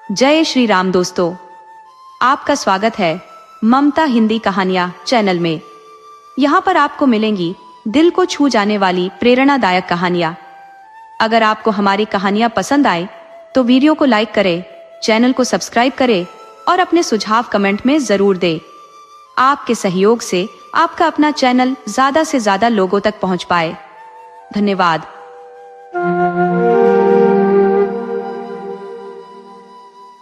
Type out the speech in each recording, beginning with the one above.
जय श्री राम दोस्तों, आपका स्वागत है ममता हिंदी कहानियां चैनल में। यहाँ पर आपको मिलेंगी दिल को छू जाने वाली प्रेरणादायक कहानियां। अगर आपको हमारी कहानियां पसंद आए तो वीडियो को लाइक करें, चैनल को सब्सक्राइब करें और अपने सुझाव कमेंट में जरूर दें। आपके सहयोग से आपका अपना चैनल ज्यादा से ज्यादा लोगों तक पहुंच पाए। धन्यवाद।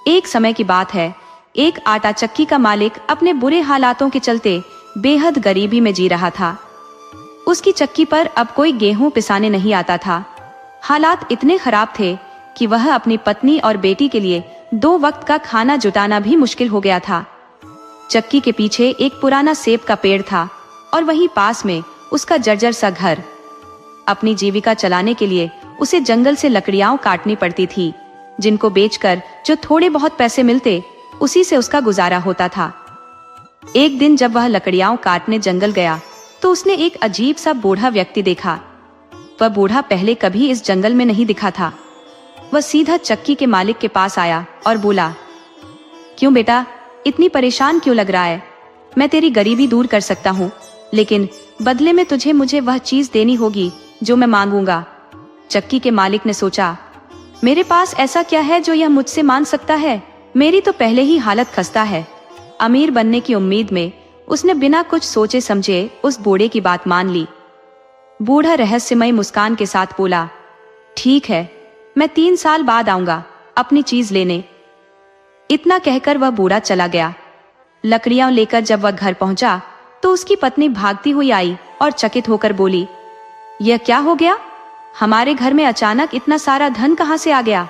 एक समय की बात है, एक आटा चक्की का मालिक अपने बुरे हालातों के चलते बेहद गरीबी में जी रहा था। उसकी चक्की पर अब कोई गेहूं पिसाने नहीं आता था। हालात इतने खराब थे कि वह अपनी पत्नी और बेटी के लिए 2 वक्त का खाना जुटाना भी मुश्किल हो गया था। चक्की के पीछे एक पुराना सेब का पेड़ था और वहीं पास में उसका जर्जर सा घर। अपनी जीविका चलाने के लिए उसे जंगल से लकड़ियां काटनी पड़ती थी, जिनको बेचकर जो थोड़े बहुत पैसे मिलते उसी से उसका गुजारा होता था। एक दिन जब वह लकड़ियां काटने जंगल गया तो उसने एक अजीब सा बूढ़ा व्यक्ति देखा। वह बूढ़ा पहले कभी इस जंगल में नहीं दिखा था। वह सीधा चक्की के मालिक के पास आया और बोला, क्यों बेटा, इतनी परेशान क्यों लग रहा है? मैं तेरी गरीबी दूर कर सकता हूँ, लेकिन बदले में तुझे मुझे वह चीज देनी होगी जो मैं मांगूंगा। चक्की के मालिक ने सोचा, मेरे पास ऐसा क्या है जो यह मुझसे मांग सकता है? मेरी तो पहले ही हालत खस्ता है। अमीर बनने की उम्मीद में उसने बिना कुछ सोचे समझे उस बूढ़े की बात मान ली। बूढ़ा रहस्यमय मुस्कान के साथ बोला, ठीक है, मैं 3 साल बाद आऊंगा अपनी चीज लेने। इतना कहकर वह बूढ़ा चला गया। लकड़ियां लेकर जब वह घर पहुंचा तो उसकी पत्नी भागती हुई आई और चकित होकर बोली, यह क्या हो गया? हमारे घर में अचानक इतना सारा धन कहां से आ गया?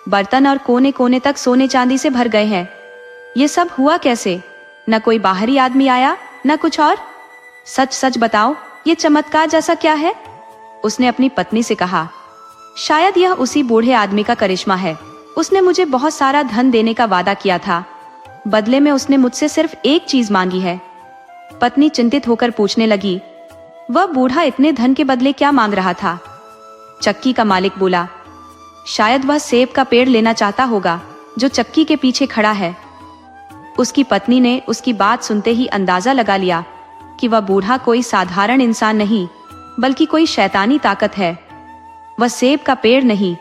बर्तन और कोने कोने तक सोने चांदी से भर गए हैं। ये सब हुआ कैसे? न कोई बाहरी आदमी आया, न कुछ और। सच सच बताओ, ये चमत्कार जैसा क्या है? उसने अपनी पत्नी से कहा, शायद यह उसी बूढ़े आदमी का करिश्मा है। उसने मुझे बहुत सारा धन देने का वादा किया था, बदले में उसने मुझसे सिर्फ एक चीज मांगी है। पत्नी चिंतित होकर पूछने लगी, वह बूढ़ा इतने धन के बदले क्या मांग रहा था? चक्की का मालिक बोला, शायद वह सेब का पेड़ लेना चाहता होगा जो चक्की के पीछे खड़ा है। उसकी पत्नी ने उसकी बात सुनते ही अंदाजा लगा लिया कि वह बूढ़ा कोई साधारण इंसान नहीं, बल्कि कोई शैतानी ताकत है। वह सेब का पेड़ नहीं,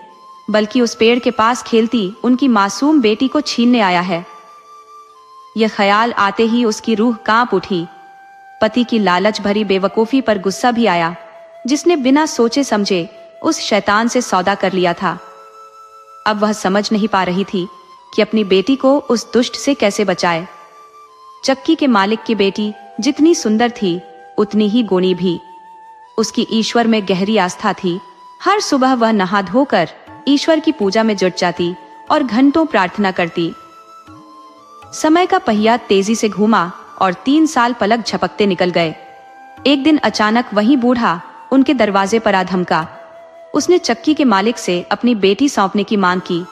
बल्कि उस पेड़ के पास खेलती उनकी मासूम बेटी को छीनने आया है। यह ख्याल आते ही उसकी रूह कांप उठी। पति की लालच भरी बेवकूफी पर गुस्सा भी आया, जिसने बिना सोचे समझे उस शैतान से सौदा कर लिया था। अब वह समझ नहीं पा रही थी कि अपनी बेटी को उस दुष्ट से कैसे बचाए। चक्की के मालिक की बेटी जितनी सुंदर थी, उतनी ही गुणी भी। उसकी ईश्वर में गहरी आस्था थी। हर सुबह वह नहा धोकर ईश्वर की पूजा में जुट जाती और घंटों प्रार्थना करती। समय का पहिया तेजी से घूमा और 3 साल पलक झपकते निकल गए। एक दिन अचानक वही बूढ़ा उनके दरवाजे पर आ धमका। उसने चक्की के मालिक से अपनी बेटी सौंपने की मांग की।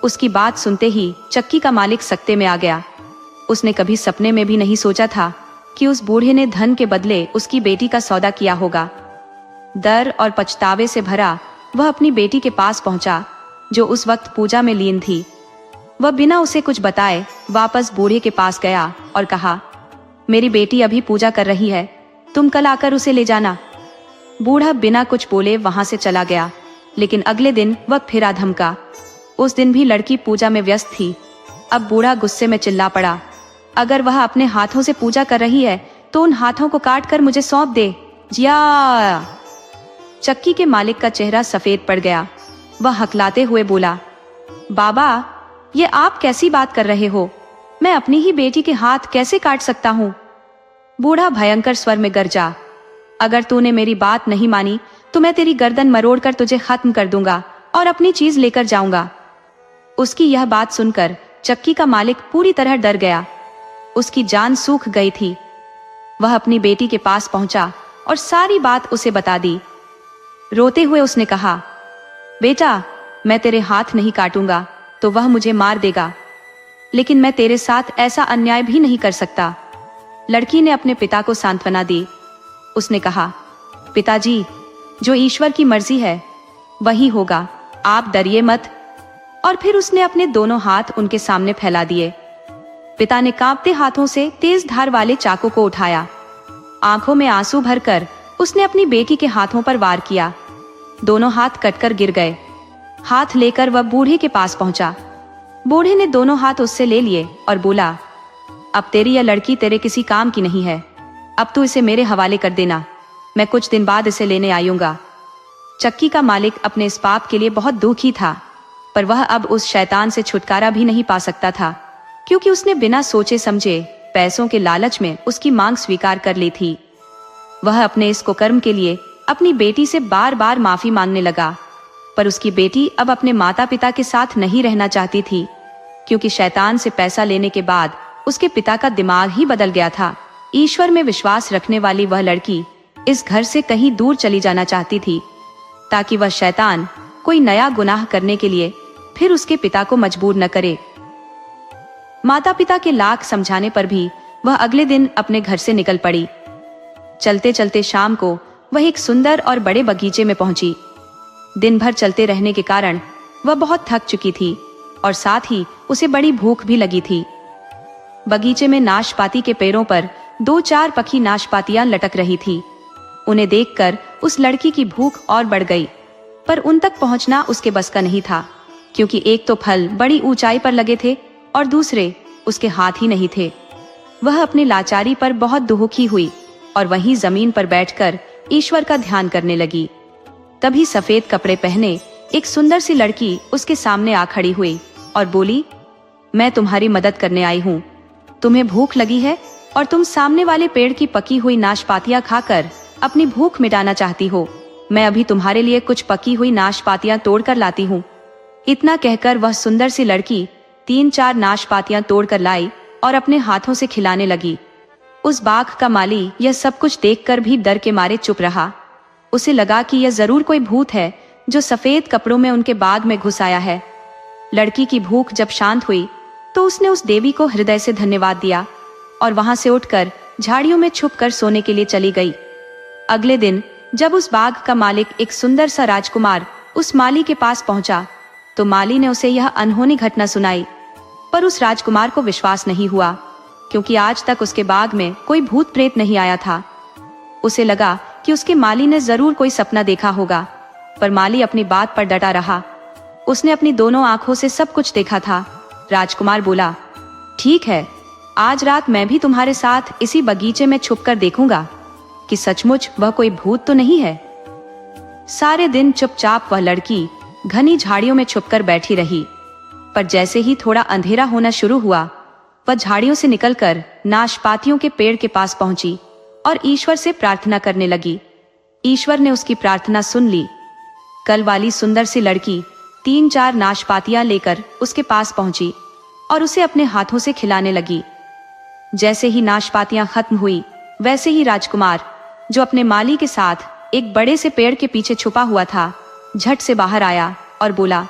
उसकी बात सुनते ही चक्की का मालिक सकते में आ गया। उसने कभी सपने में भी नहीं सोचा था कि उस बूढ़े ने धन के बदले उसकी बेटी का सौदा किया होगा। डर और पछतावे से भरा वह अपनी बेटी के पास पहुंचा, जो उस वक्त पूजा में लीन थी। वह बिना उसे कुछ बताए वापस बूढ़े के पास गया और कहा, मेरी बेटी अभी पूजा कर रही है, तुम कल आकर उसे ले जाना। बूढ़ा बिना कुछ बोले वहां से चला गया, लेकिन अगले दिन वह फिर आ धमका। उस दिन भी लड़की पूजा में व्यस्त थी। अब बूढ़ा गुस्से में चिल्ला पड़ा, अगर वह अपने हाथों से पूजा कर रही है तो उन हाथों को काट कर मुझे सौंप दे। जिया। चक्की के मालिक का चेहरा सफेद पड़ गया। वह हकलाते हुए बोला, बाबा, ये आप कैसी बात कर रहे हो? मैं अपनी ही बेटी के हाथ कैसे काट सकता हूँ? बूढ़ा भयंकर स्वर में गरजा, अगर तूने मेरी बात नहीं मानी तो मैं तेरी गर्दन मरोड़कर तुझे खत्म कर दूंगा और अपनी चीज लेकर जाऊंगा। उसकी यह बात सुनकर चक्की का मालिक पूरी तरह डर गया। उसकी जान सूख गई थी। वह अपनी बेटी के पास पहुंचा और सारी बात उसे बता दी। रोते हुए उसने कहा, बेटा, मैं तेरे हाथ नहीं काटूंगा तो वह मुझे मार देगा, लेकिन मैं तेरे साथ ऐसा अन्याय भी नहीं कर सकता। लड़की ने अपने पिता को सांत्वना दी। उसने कहा, पिताजी, जो ईश्वर की मर्जी है वही होगा, आप डरिए मत। और फिर उसने अपने दोनों हाथ उनके सामने फैला दिए। पिता ने कांपते हाथों से तेज धार वाले चाकू को उठाया। आंखों में आंसू भरकर उसने अपनी बेटी के हाथों पर वार किया। दोनों हाथ कटकर गिर गए। हाथ लेकर वह बूढ़े के पास पहुंचा। बूढ़े ने दोनों हाथ उससे ले लिए और बोला, अब तेरी यह लड़की तेरे किसी काम की नहीं है। अब तू इसे मेरे हवाले कर देना, मैं कुछ दिन बाद इसे लेने आऊंगा। चक्की का मालिक अपने इस पाप के लिए बहुत दुखी था, पर वह अब उस शैतान से छुटकारा भी नहीं पा सकता था, क्योंकि उसने बिना सोचे समझे पैसों के लालच में उसकी मांग स्वीकार कर ली थी। वह अपने इस कुकर्म के लिए अपनी बेटी से बार बार माफी मांगने लगा, पर उसकी बेटी अब अपने माता पिता के साथ नहीं रहना चाहती थी, क्योंकि शैतान से पैसा लेने के बाद उसके पिता का दिमाग ही बदल गया था। ईश्वर में विश्वास रखने वाली वह लड़की इस घर से कहीं दूर चली जाना चाहती थी, ताकि वह शैतान कोई नया गुनाह करने के लिए फिर उसके पिता को मजबूर न करे। माता पिता के लाख समझाने पर भी वह अगले दिन अपने घर से निकल पड़ी। चलते चलते शाम को वह एक सुंदर और बड़े बगीचे में पहुंची। दिन भर चलते रहने के कारण वह बहुत थक चुकी थी और साथ ही उसे बड़ी भूख भी लगी थी। बगीचे में नाशपाती के पेड़ों पर 2-4 पकी नाशपातियां लटक रही थी। उन्हें देखकर उस लड़की की भूख और बढ़ गई, पर उन तक पहुंचना उसके बस का नहीं था, क्योंकि एक तो फल बड़ी ऊंचाई पर लगे थे और दूसरे उसके हाथ ही नहीं थे। वह अपनी लाचारी पर बहुत दुखी हुई और वहीं जमीन पर बैठकर ईश्वर का ध्यान करने लगी। तभी सफेद कपड़े पहने एक सुंदर सी लड़की उसके सामने आ खड़ी हुई और बोली, मैं तुम्हारी मदद करने आई हूँ। तुम्हें भूख लगी है और तुम सामने वाले पेड़ की पकी हुई नाशपातियां खाकर अपनी भूख मिटाना चाहती हो। मैं अभी तुम्हारे लिए कुछ पकी हुई नाशपातियां तोड़कर लाती हूँ। इतना कहकर वह सुंदर सी लड़की 3-4 नाशपातियां तोड़कर लाई और अपने हाथों से खिलाने लगी। उस बाग का माली यह सब कुछ देखकर भी डर के मारे चुप रहा। उसे लगा कि यह जरूर कोई भूत है जो सफेद कपड़ों में उनके बाग में घुस आया है। लड़की की भूख जब शांत हुई तो उसने उस देवी को हृदय से धन्यवाद दिया और वहां से उठकर झाड़ियों में छुपकर सोने के लिए चली गई। अगले दिन जब उस बाग का मालिक एक सुंदर सा राजकुमार उस माली के पास पहुंचा तो माली ने उसे यह अनहोनी घटना सुनाई, पर उस राजकुमार को विश्वास नहीं हुआ, क्योंकि आज तक उसके बाग में कोई भूत प्रेत नहीं आया था। उसे लगा कि उसके माली ने जरूर कोई सपना देखा होगा, पर माली अपनी बात पर डटा रहा। उसने अपनी दोनों आंखों से सब कुछ देखा था। राजकुमार बोला, ठीक है, आज रात मैं भी तुम्हारे साथ इसी बगीचे में छुपकर देखूंगा कि सचमुच वह कोई भूत तो नहीं है। सारे दिन चुपचाप वह लड़की घनी झाड़ियों में छुपकर बैठी रही, पर जैसे ही थोड़ा अंधेरा होना शुरू हुआ वह झाड़ियों से निकलकर नाशपातियों के पेड़ के पास पहुंची और ईश्वर से प्रार्थना करने लगी। ईश्वर ने उसकी प्रार्थना सुन ली। कल वाली सुंदर सी लड़की 3-4 नाशपातियां लेकर उसके पास पहुंची और उसे अपने हाथों से खिलाने लगी। जैसे ही नाशपातियां खत्म हुई, वैसे ही राजकुमार, जो अपने माली के साथ एक बड़े से पेड़ के पीछे छुपा हुआ था, झट से बाहर आया और बोला,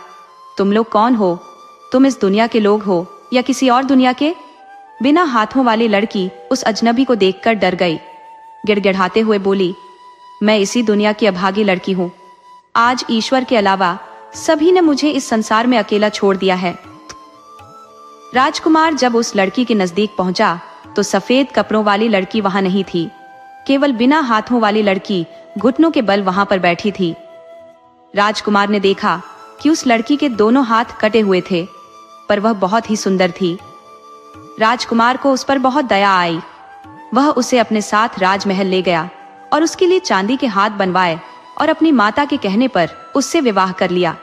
तुम लोग कौन हो? तुम इस दुनिया के लोग हो या किसी और दुनिया के? बिना हाथों वाली लड़की उस अजनबी को देखकर डर गई। गिड़गिड़ाते हुए बोली, मैं इसी दुनिया की अभागी लड़की हूँ। आज ईश्वर के अलावा सभी ने मुझे इस संसार में अकेला छोड़ दिया है। राजकुमार जब उस लड़की के नजदीक पहुंचा तो सफेद कपड़ों वाली लड़की वहां नहीं थी, केवल बिना हाथों वाली लड़की घुटनों के बल वहां पर बैठी थी। राजकुमार ने देखा कि उस लड़की के दोनों हाथ कटे हुए थे, पर वह बहुत ही सुंदर थी। राजकुमार को उस पर बहुत दया आई। वह उसे अपने साथ राजमहल ले गया और उसके लिए चांदी के हाथ बनवाए और अपनी माता के कहने पर उससे विवाह कर लिया।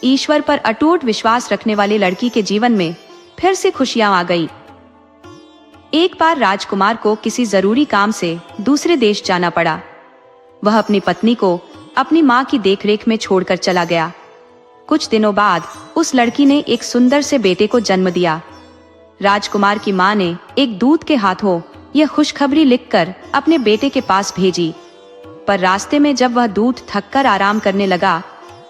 ईश्वर पर अटूट विश्वास रखने वाली लड़की के जीवन में फिर से खुशियां आ गई। एक बार राजकुमार को किसी जरूरी काम से दूसरे देश जाना पड़ा। वह अपनी पत्नी को अपनी मां की देखरेख में छोड़कर चला गया। कुछ दिनों बाद उस लड़की ने एक सुंदर से बेटे को जन्म दिया। राजकुमार की मां ने एक दूत के हाथों यह खुशखबरी लिखकर अपने बेटे के पास भेजी, पर रास्ते में जब वह दूत थककर आराम करने लगा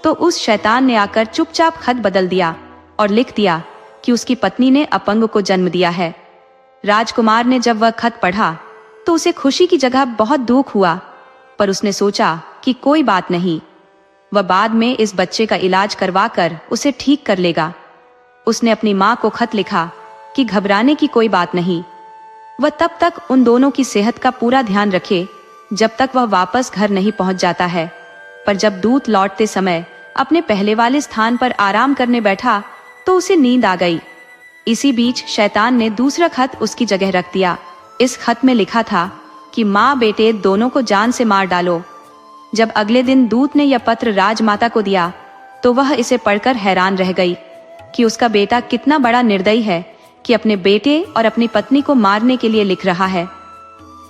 तो उस शैतान ने आकर चुपचाप खत बदल दिया और लिख दिया कि उसकी पत्नी ने अपंग को जन्म दिया है। राजकुमार ने जब वह खत पढ़ा तो उसे खुशी की जगह बहुत दुख हुआ, पर उसने सोचा कि कोई बात नहीं। वह बाद में इस बच्चे का इलाज करवा कर उसे ठीक कर लेगा। उसने अपनी माँ को खत लिखा कि घबराने की कोई बात नहीं, वह तब तक उन दोनों की सेहत का पूरा ध्यान रखे जब तक वह वापस घर नहीं पहुंच जाता है। पर जब दूत लौटते समय अपने पहले वाले स्थान पर आराम करने बैठा तो उसे नींद आ गई। इसी बीच शैतान ने दूसरा खत उसकी जगह रख दिया। इस खत में लिखा था कि माँ बेटे दोनों को जान से मार डालो। जब अगले दिन दूत ने यह पत्र राजमाता को दिया तो वह इसे पढ़कर हैरान रह गई कि उसका बेटा कितना बड़ा निर्दयी है कि अपने बेटे और अपनी पत्नी को मारने के लिए लिख रहा है।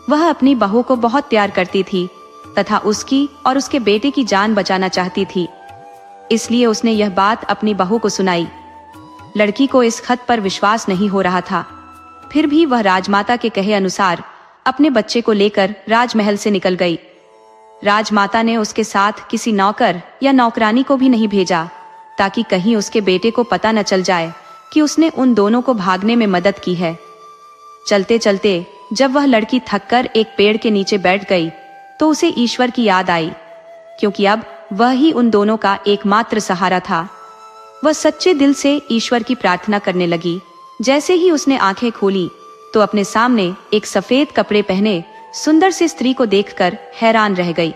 वह अपनी बहू को बहुत प्यार करती थी तथा उसकी और उसके बेटे की जान बचाना चाहती थी, इसलिए उसने यह बात अपनी बहू को सुनाई। लड़की को इस खत पर विश्वास नहीं हो रहा था, फिर भी वह राजमाता के कहे अनुसार अपने बच्चे को लेकर राजमहल से निकल गई। राजमाता ने उसके साथ किसी नौकर या नौकरानी को भी नहीं भेजा ताकि कहीं उसके बेटे को पता न चल जाए कि उसने उन दोनों को भागने में मदद की है। चलते चलते जब वह लड़की थककर एक पेड़ के नीचे बैठ गई तो उसे ईश्वर की याद आई, क्योंकि अब वह ही उन दोनों का एकमात्र सहारा था। वह सच्चे दिल से ईश्वर की प्रार्थना करने लगी। जैसे ही उसने आंखें खोली तो अपने सामने एक सफेद कपड़े पहने सुंदर सी स्त्री को देखकर हैरान रह गई।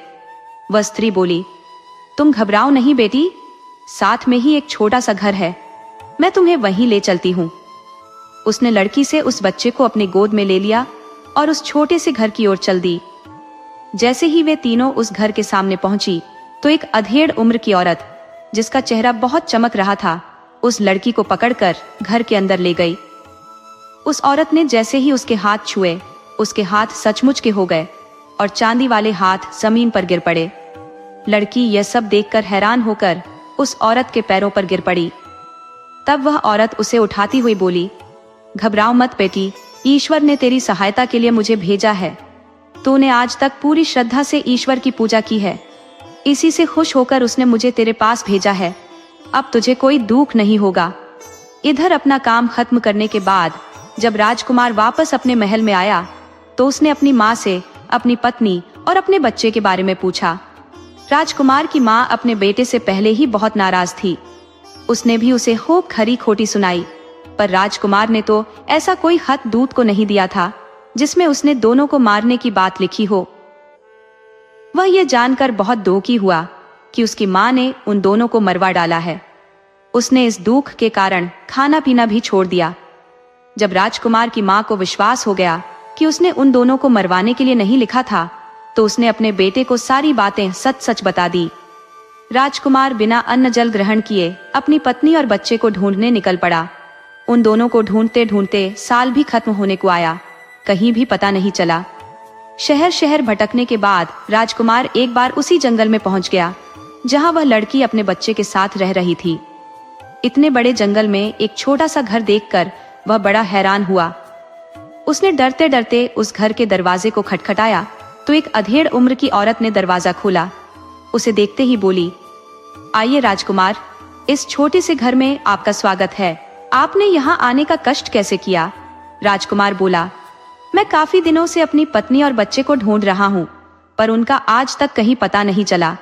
वह स्त्री बोली, तुम घबराओ नहीं बेटी, साथ में ही एक छोटा सा घर है, मैं तुम्हें वहीं ले चलती हूँ। उसने लड़की से उस बच्चे को अपनी गोद में ले लिया और उस छोटे से घर की ओर चल दी। जैसे ही वे तीनों उस घर के सामने पहुंची तो एक अधेड़ उम्र की औरत, जिसका चेहरा बहुत चमक रहा था, उस लड़की को पकड़कर घर के अंदर ले गई। उस औरत ने जैसे ही उसके हाथ छुए, उसके हाथ सचमुच के हो गए और चांदी वाले हाथ जमीन पर गिर पड़े। लड़की यह सब देखकर हैरान होकर उस औरत के पैरों पर गिर पड़ी। तब वह औरत उसे उठाती हुई बोली, घबराओ मत बेटी, ईश्वर ने तेरी सहायता के लिए मुझे भेजा है। तूने आज तक पूरी श्रद्धा से ईश्वर की पूजा की है, इसी से खुश होकर उसने मुझे तेरे पास भेजा है। अब तुझे कोई दुख नहीं होगा। इधर अपना काम खत्म करने के बाद जब राजकुमार वापस अपने महल में आया तो उसने अपनी माँ से अपनी पत्नी और अपने बच्चे के बारे में पूछा। राजकुमार की माँ अपने बेटे से पहले ही बहुत नाराज थी। उसने भी उसे खूब खरी खोटी सुनाई, पर राजकुमार ने तो ऐसा कोई खत दूत को नहीं दिया था जिसमें उसने दोनों को मारने की बात लिखी हो। वह यह जानकर बहुत दुखी हुआ कि उसकी माँ ने उन दोनों को मरवा डाला है। उसने इस दुख के कारण खाना पीना भी छोड़ दिया। जब राजकुमार की माँ को विश्वास हो गया कि उसने उन दोनों को मरवाने के लिए नहीं लिखा था तो उसने अपने बेटे को सारी बातें सच सच बता दी। राजकुमार बिना अन्न जल ग्रहण किए अपनी पत्नी और बच्चे को ढूंढने निकल पड़ा। उन दोनों को ढूंढते ढूंढते साल भी खत्म होने को आया, कहीं भी पता नहीं चला। शहर शहर भटकने के बाद राजकुमार एक बार उसी जंगल में पहुंच गया जहां वह लड़की अपने बच्चे के साथ रह रही थी। इतने बड़े जंगल में एक छोटा सा घर देखकर वह बड़ा हैरान हुआ। उसने डरते डरते उस घर के दरवाजे को खटखटाया तो एक अधेड़ उम्र की औरत ने दरवाजा खोला। उसे देखते ही बोली, आइए राजकुमार, इस छोटे से घर में आपका स्वागत है। आपने यहाँ आने का कष्ट कैसे किया? राजकुमार बोला, मैं काफी दिनों से अपनी पत्नी और बच्चे को ढूंढ रहा हूँ, पर उनका आज तक कहीं पता नहीं चला।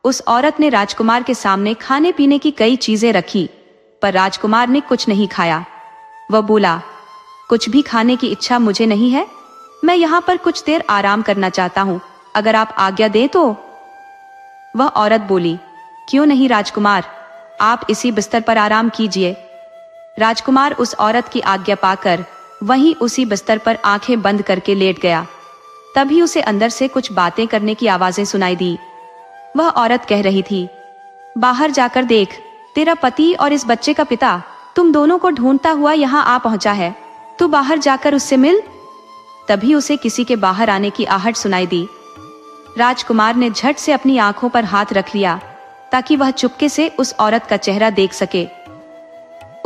उस औरत ने राजकुमार के सामने खाने पीने की कई चीजें रखी, पर राजकुमार ने कुछ नहीं खाया। वह बोला, कुछ भी खाने की इच्छा मुझे नहीं है, मैं यहाँ पर कुछ देर आराम करना चाहता हूँ, अगर आप आज्ञा दें तो। वह औरत बोली, क्यों नहीं राजकुमार, आप इसी बिस्तर पर आराम कीजिए। राजकुमार उस औरत की आज्ञा पाकर वहीं उसी बिस्तर पर आंखें बंद करके लेट गया। तभी उसे अंदर से कुछ बातें करने की आवाजें सुनाई दी। वह औरत कह रही थी, बाहर जाकर देख, तेरा पति और इस बच्चे का पिता तुम दोनों को ढूंढता हुआ यहाँ आ पहुंचा है, तू बाहर जाकर उससे मिल। तभी उसे किसी के बाहर आने की आहट सुनाई दी। राजकुमार ने झट से अपनी आंखों पर हाथ रख लिया ताकि वह चुपके से उस औरत का चेहरा देख सके।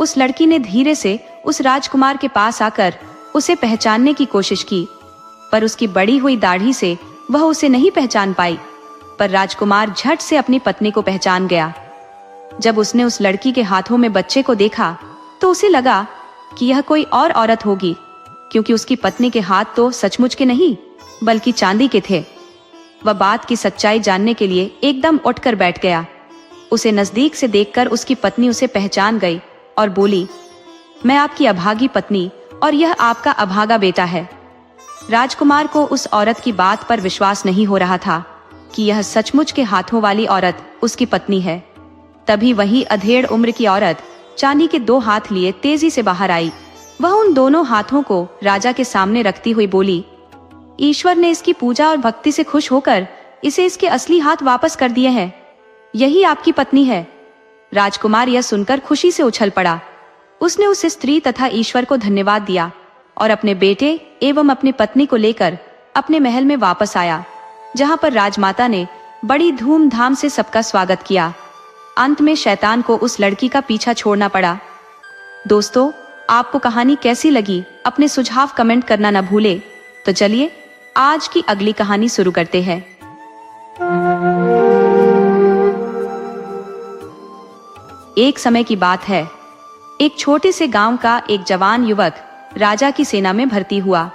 उस लड़की ने धीरे से उस राजकुमार के पास आकर उसे पहचानने की कोशिश की, पर उसकी बड़ी हुई दाढ़ी से वह उसे नहीं पहचान पाई। पर राजकुमार झट से अपनी पत्नी को पहचान गया। जब उसने उस लड़की के हाथों में बच्चे को देखा तो उसे लगा कि यह कोई और औरत होगी, क्योंकि उसकी पत्नी के हाथ तो सचमुच के नहीं बल्कि चांदी के थे। वह बात की सच्चाई जानने के लिए एकदम उठकर बैठ गया। उसे नजदीक से देखकर उसकी पत्नी उसे पहचान गई और बोली, मैं आपकी अभागी पत्नी और यह आपका अभागा बेटा है। राजकुमार को उस औरत की बात पर विश्वास नहीं हो रहा था कि यह सचमुच के हाथों वाली औरत उसकी पत्नी है। तभी वही अधेड़ उम्र की औरत चांदी के 2 हाथ लिए तेजी से बाहर आई। वह उन दोनों हाथों को राजा के सामने रखती हुई बोली, ईश्वर ने इसकी पूजा और भक्ति से खुश होकर इसे इसके असली हाथ वापस कर दिए हैं। यही आपकी पत्नी है। राजकुमार यह सुनकर खुशी से उछल पड़ा। उसने उस स्त्री तथा ईश्वर को धन्यवाद दिया और अपने बेटे एवं अपनी पत्नी को लेकर अपने महल में वापस आया, जहां पर राजमाता ने बड़ी धूमधाम से सबका स्वागत किया। अंत में शैतान को उस लड़की का पीछा छोड़ना पड़ा। दोस्तों, आपको कहानी कैसी लगी? अपने सुझाव कमेंट करना न भूले। तो चलिए आज की अगली कहानी शुरू करते हैं। एक समय की बात है। एक छोटे से गांव का एक जवान युवक राजा की सेना में भर्ती हुआ।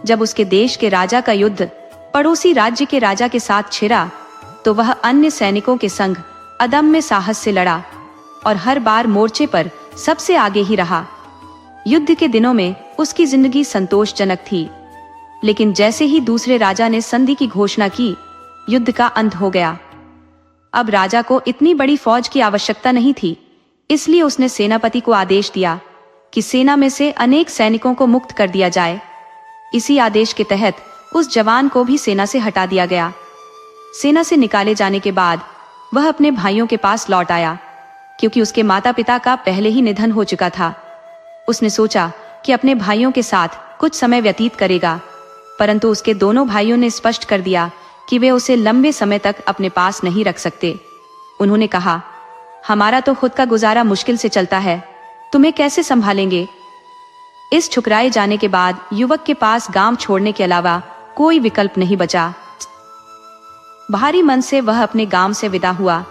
जब उसके देश के राजा का युद्ध पड़ोसी राज्य के राजा के साथ छिड़ा, तो वह अन्य सैनिकों के संग अदम्य साहस से लड़ा और हर बार मोर्चे पर सबसे आगे ही रहा। युद्ध के दिनों में उसकी जिंदगी संतोषजनक थी, लेकिन जैसे ही दूसरे राजा ने संधि की घोषणा की, युद्ध का अंत हो गया। अब राजा को इतनी बड़ी फौज की आवश्यकता नहीं थी, इसलिए उसने सेनापति को आदेश दिया कि सेना में से अनेक सैनिकों को मुक्त कर दिया जाए। इसी आदेश के तहत उस जवान को भी सेना से हटा दिया गया। सेना से निकाले जाने के बाद वह अपने भाइयों के पास लौट आया, क्योंकि उसके माता पिता का पहले ही निधन हो चुका था। उसने सोचा कि अपने भाइयों के साथ कुछ समय व्यतीत करेगा, परंतु उसके दोनों भाइयों ने स्पष्ट कर दिया कि वे उसे लंबे समय तक अपने पास नहीं रख सकते। उन्होंने कहा, हमारा तो खुद का गुजारा मुश्किल से चलता है, तुम्हें कैसे संभालेंगे? इस ठुकराए जाने के बाद युवक के पास गांव छोड़ने के अलावा कोई विकल्प नहीं बचा। भारी मन से वह अपने गांव से विदा हुआ।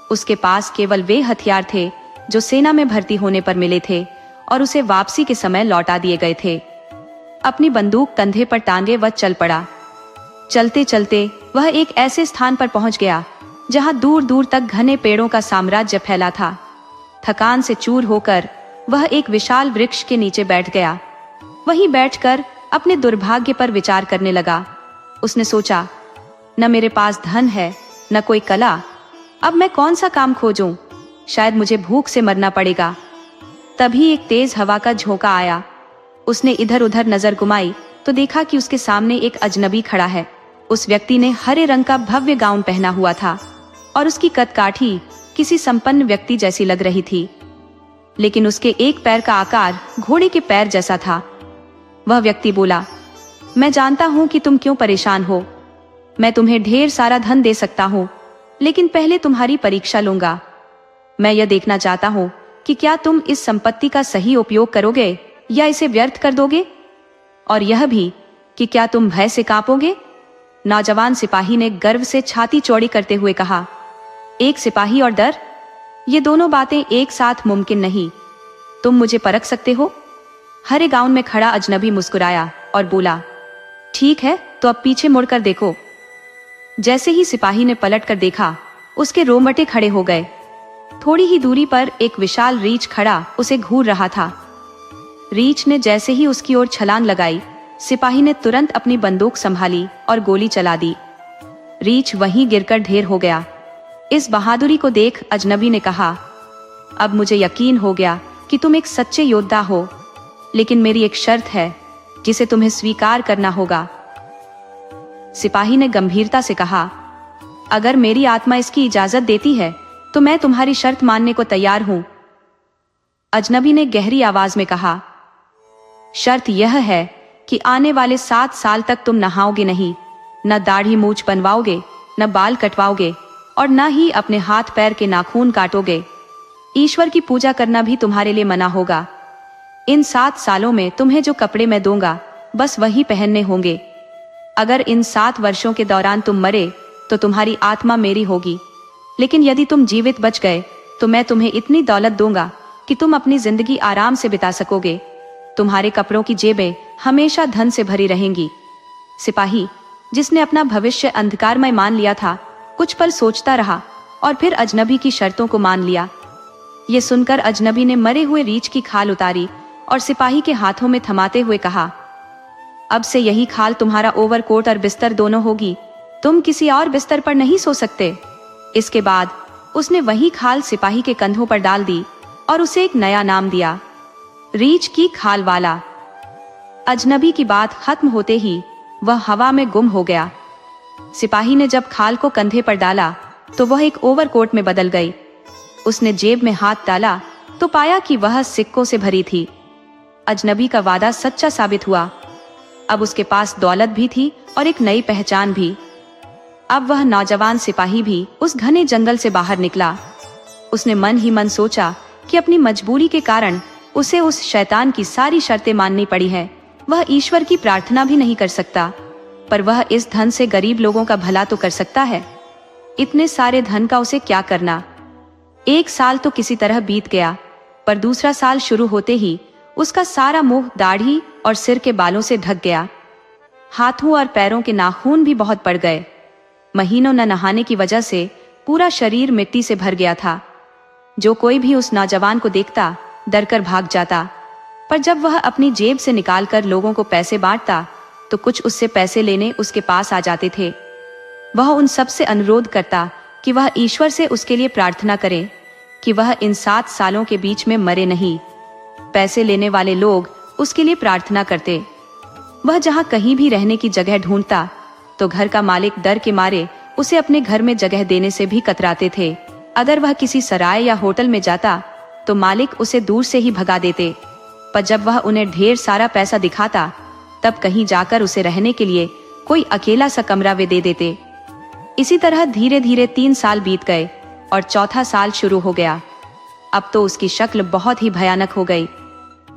उसके पास केवल वे हथियार थे जो सेना में भर्ती होने पर मिले थे और उसे वापसी के समय लौटा दिए गए थे। अपनी बंदूक कंधे पर टांगे वह चल पड़ा। चलते चलते वह एक ऐसे स्थान पर पहुंच गया जहां दूर दूर तक घने पेड़ों का साम्राज्य फैला था। थकान से चूर होकर वह एक विशाल वृक्ष के नीचे बैठ गया। वहीं बैठकर अपने दुर्भाग्य पर विचार करने लगा। उसने सोचा, न मेरे पास धन है, न कोई कला, अब मैं कौन सा काम खोजूं? शायद मुझे भूख से मरना पड़ेगा। तभी एक तेज हवा का झोंका आया। उसने इधर उधर नजर घुमाई तो देखा कि उसके सामने एक अजनबी खड़ा है। उस व्यक्ति ने हरे रंग का भव्य गाउन पहना हुआ था और उसकी कदकाठी किसी संपन्न व्यक्ति जैसी लग रही थी, लेकिन उसके एक पैर का आकार घोड़े के पैर जैसा था। वह व्यक्ति बोला, मैं जानता हूं कि तुम क्यों परेशान हो। मैं तुम्हें ढेर सारा धन दे सकता हूं, लेकिन पहले तुम्हारी परीक्षा लूंगा। मैं यह देखना चाहता हूं कि क्या तुम इस संपत्ति का सही उपयोग करोगे या इसे व्यर्थ कर दोगे, और यह भी कि क्या तुम भय से कांपोगे। नौजवान सिपाही ने गर्व से छाती चौड़ी करते हुए कहा, एक सिपाही और डर, ये दोनों बातें एक साथ मुमकिन नहीं। तुम मुझे परख सकते हो? हरे गाउन में खड़ा अजनबी मुस्कुराया और बोला, ठीक है, तो अब पीछे मुड़कर देखो। जैसे ही सिपाही ने पलटकर देखा, उसके रोंगटे खड़े हो गए। थोड़ी ही दूरी पर एक विशाल रीछ खड़ा उसे घूर रहा था। रीछ ने जैसे ही उसकी ओर छलांग लगाई, सिपाही ने तुरंत अपनी बंदूक संभाली और गोली चला दी। रीछ वहीं गिरकर ढेर हो गया। इस बहादुरी को देख अजनबी ने कहा, अब मुझे यकीन हो गया कि तुम एक सच्चे योद्धा हो, लेकिन मेरी एक शर्त है जिसे तुम्हें स्वीकार करना होगा। सिपाही ने गंभीरता से कहा, अगर मेरी आत्मा इसकी इजाजत देती है तो मैं तुम्हारी शर्त मानने को तैयार हूं। अजनबी ने गहरी आवाज में कहा, शर्त यह है कि आने वाले 7 साल तक तुम नहाओगे नहीं, न दाढ़ी मूछ बनवाओगे, न बाल कटवाओगे और न ही अपने हाथ पैर के नाखून काटोगे। ईश्वर की पूजा करना भी तुम्हारे लिए मना होगा। इन 7 सालों में तुम्हें जो कपड़े मैं दूंगा बस वही पहनने होंगे। अगर इन 7 वर्षों के दौरान तुम मरे तो तुम्हारी आत्मा मेरी होगी, लेकिन यदि तुम जीवित बच गए तो मैं तुम्हें इतनी दौलत दूंगा कि तुम अपनी जिंदगी आराम से बिता सकोगे। तुम्हारे कपड़ों की जेबें हमेशा धन से भरी रहेंगी। सिपाही, जिसने अपना भविष्य अंधकारमय मान लिया था, कुछ पल सोचता रहा और फिर अजनबी की शर्तों को मान लिया। ये सुनकर अजनबी ने मरे हुए रीछ की खाल उतारी और सिपाही के हाथों में थमाते हुए कहा, अब से यही खाल तुम्हारा ओवरकोट और बिस्तर दोनों होगी, तुम किसी और बिस्तर पर नहीं सो सकते। इसके बाद उसने वही खाल सिपाही के कंधों पर डाल दी और उसे एक नया नाम दिया, रीछ की खाल वाला। अजनबी की बात खत्म होते ही वह हवा में गुम हो गया। सिपाही ने जब खाल को कंधे पर डाला तो वह एक ओवरकोट में बदल गई। उसने जेब में हाथ डाला तो पाया कि वह सिक्कों से भरी थी। अजनबी का वादा सच्चा साबित हुआ। अब उसके पास दौलत भी थी और एक नई पहचान भी। अब वह नौजवान सिपाही भी उस घने जंगल से बाहर निकला। उसने मन ही मन सोचा कि अपनी मजबूरी के कारण उसे उस शैतान की सारी शर्तें माननी पड़ी है। वह ईश्वर की प्रार्थना भी नहीं कर सकता, पर वह इस धन से गरीब लोगों का भला तो कर सकता है। इतने सारे धन का उसे क्या करना। 1 साल तो किसी तरह बीत गया, पर दूसरा साल शुरू होते ही उसका सारा मुंह दाढ़ी और सिर के बालों से ढक गया। हाथों और पैरों के नाखून भी बहुत पड़ गए। महीनों न नहाने की वजह से पूरा शरीर मिट्टी से भर गया था। जो कोई भी उस नौजवान को देखता डरकर भाग जाता, पर जब वह अपनी जेब से निकालकर लोगों को पैसे बांटता तो कुछ उससे पैसे लेने उसके पास आ जाते थे। वह उन सब से अनुरोध करता कि वह ईश्वर से उसके लिए प्रार्थना करे कि वह इन 7 सालों के बीच में मरे नहीं। पैसे लेने वाले लोग उसके लिए प्रार्थना करते। वह जहां कहीं भी रहने की जगह ढूंढता तो घर का मालिक डर के मारे उसे अपने घर में जगह देने से भी कतराते थे। अगर वह किसी सराय या होटल में जाता तो मालिक उसे दूर से ही भगा देते, पर जब वह उन्हें ढेर सारा पैसा दिखाता तब कहीं जाकर उसे रहने के लिए कोई अकेला सा कमरा वे दे देते। इसी तरह धीरे धीरे 3 साल बीत गए और चौथा साल शुरू हो गया। अब तो उसकी शक्ल बहुत ही भयानक हो गई।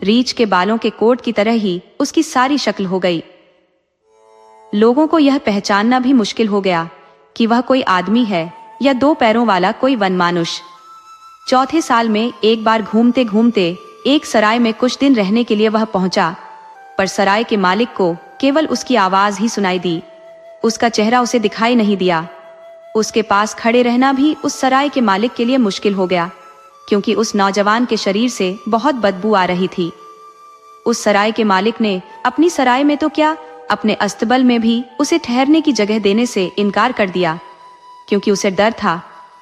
रीछ के बालों के कोट की तरह ही उसकी सारी शक्ल हो गई। लोगों को यह पहचानना भी मुश्किल हो गया कि वह कोई आदमी है या 2 पैरों वाला कोई वनमानुष। चौथे साल में एक बार घूमते घूमते एक सराय में कुछ दिन रहने के लिए वह पहुंचा, पर सराय के मालिक को केवल उसकी आवाज ही सुनाई दी। उसका चेहरा उसे दिखाई नहीं दिया। उसके पास खड़े रहना भी उस सराय के मालिक के लिए मुश्किल हो गया, क्योंकि उस नौजवान के शरीर से बहुत बदबू आ रही थी। उस सराय के मालिक ने अपनी सराय में तो क्या, अपने अस्तबल में भी उसे ठहरने की जगह देने से इनकार कर दिया, क्योंकि उसे डर था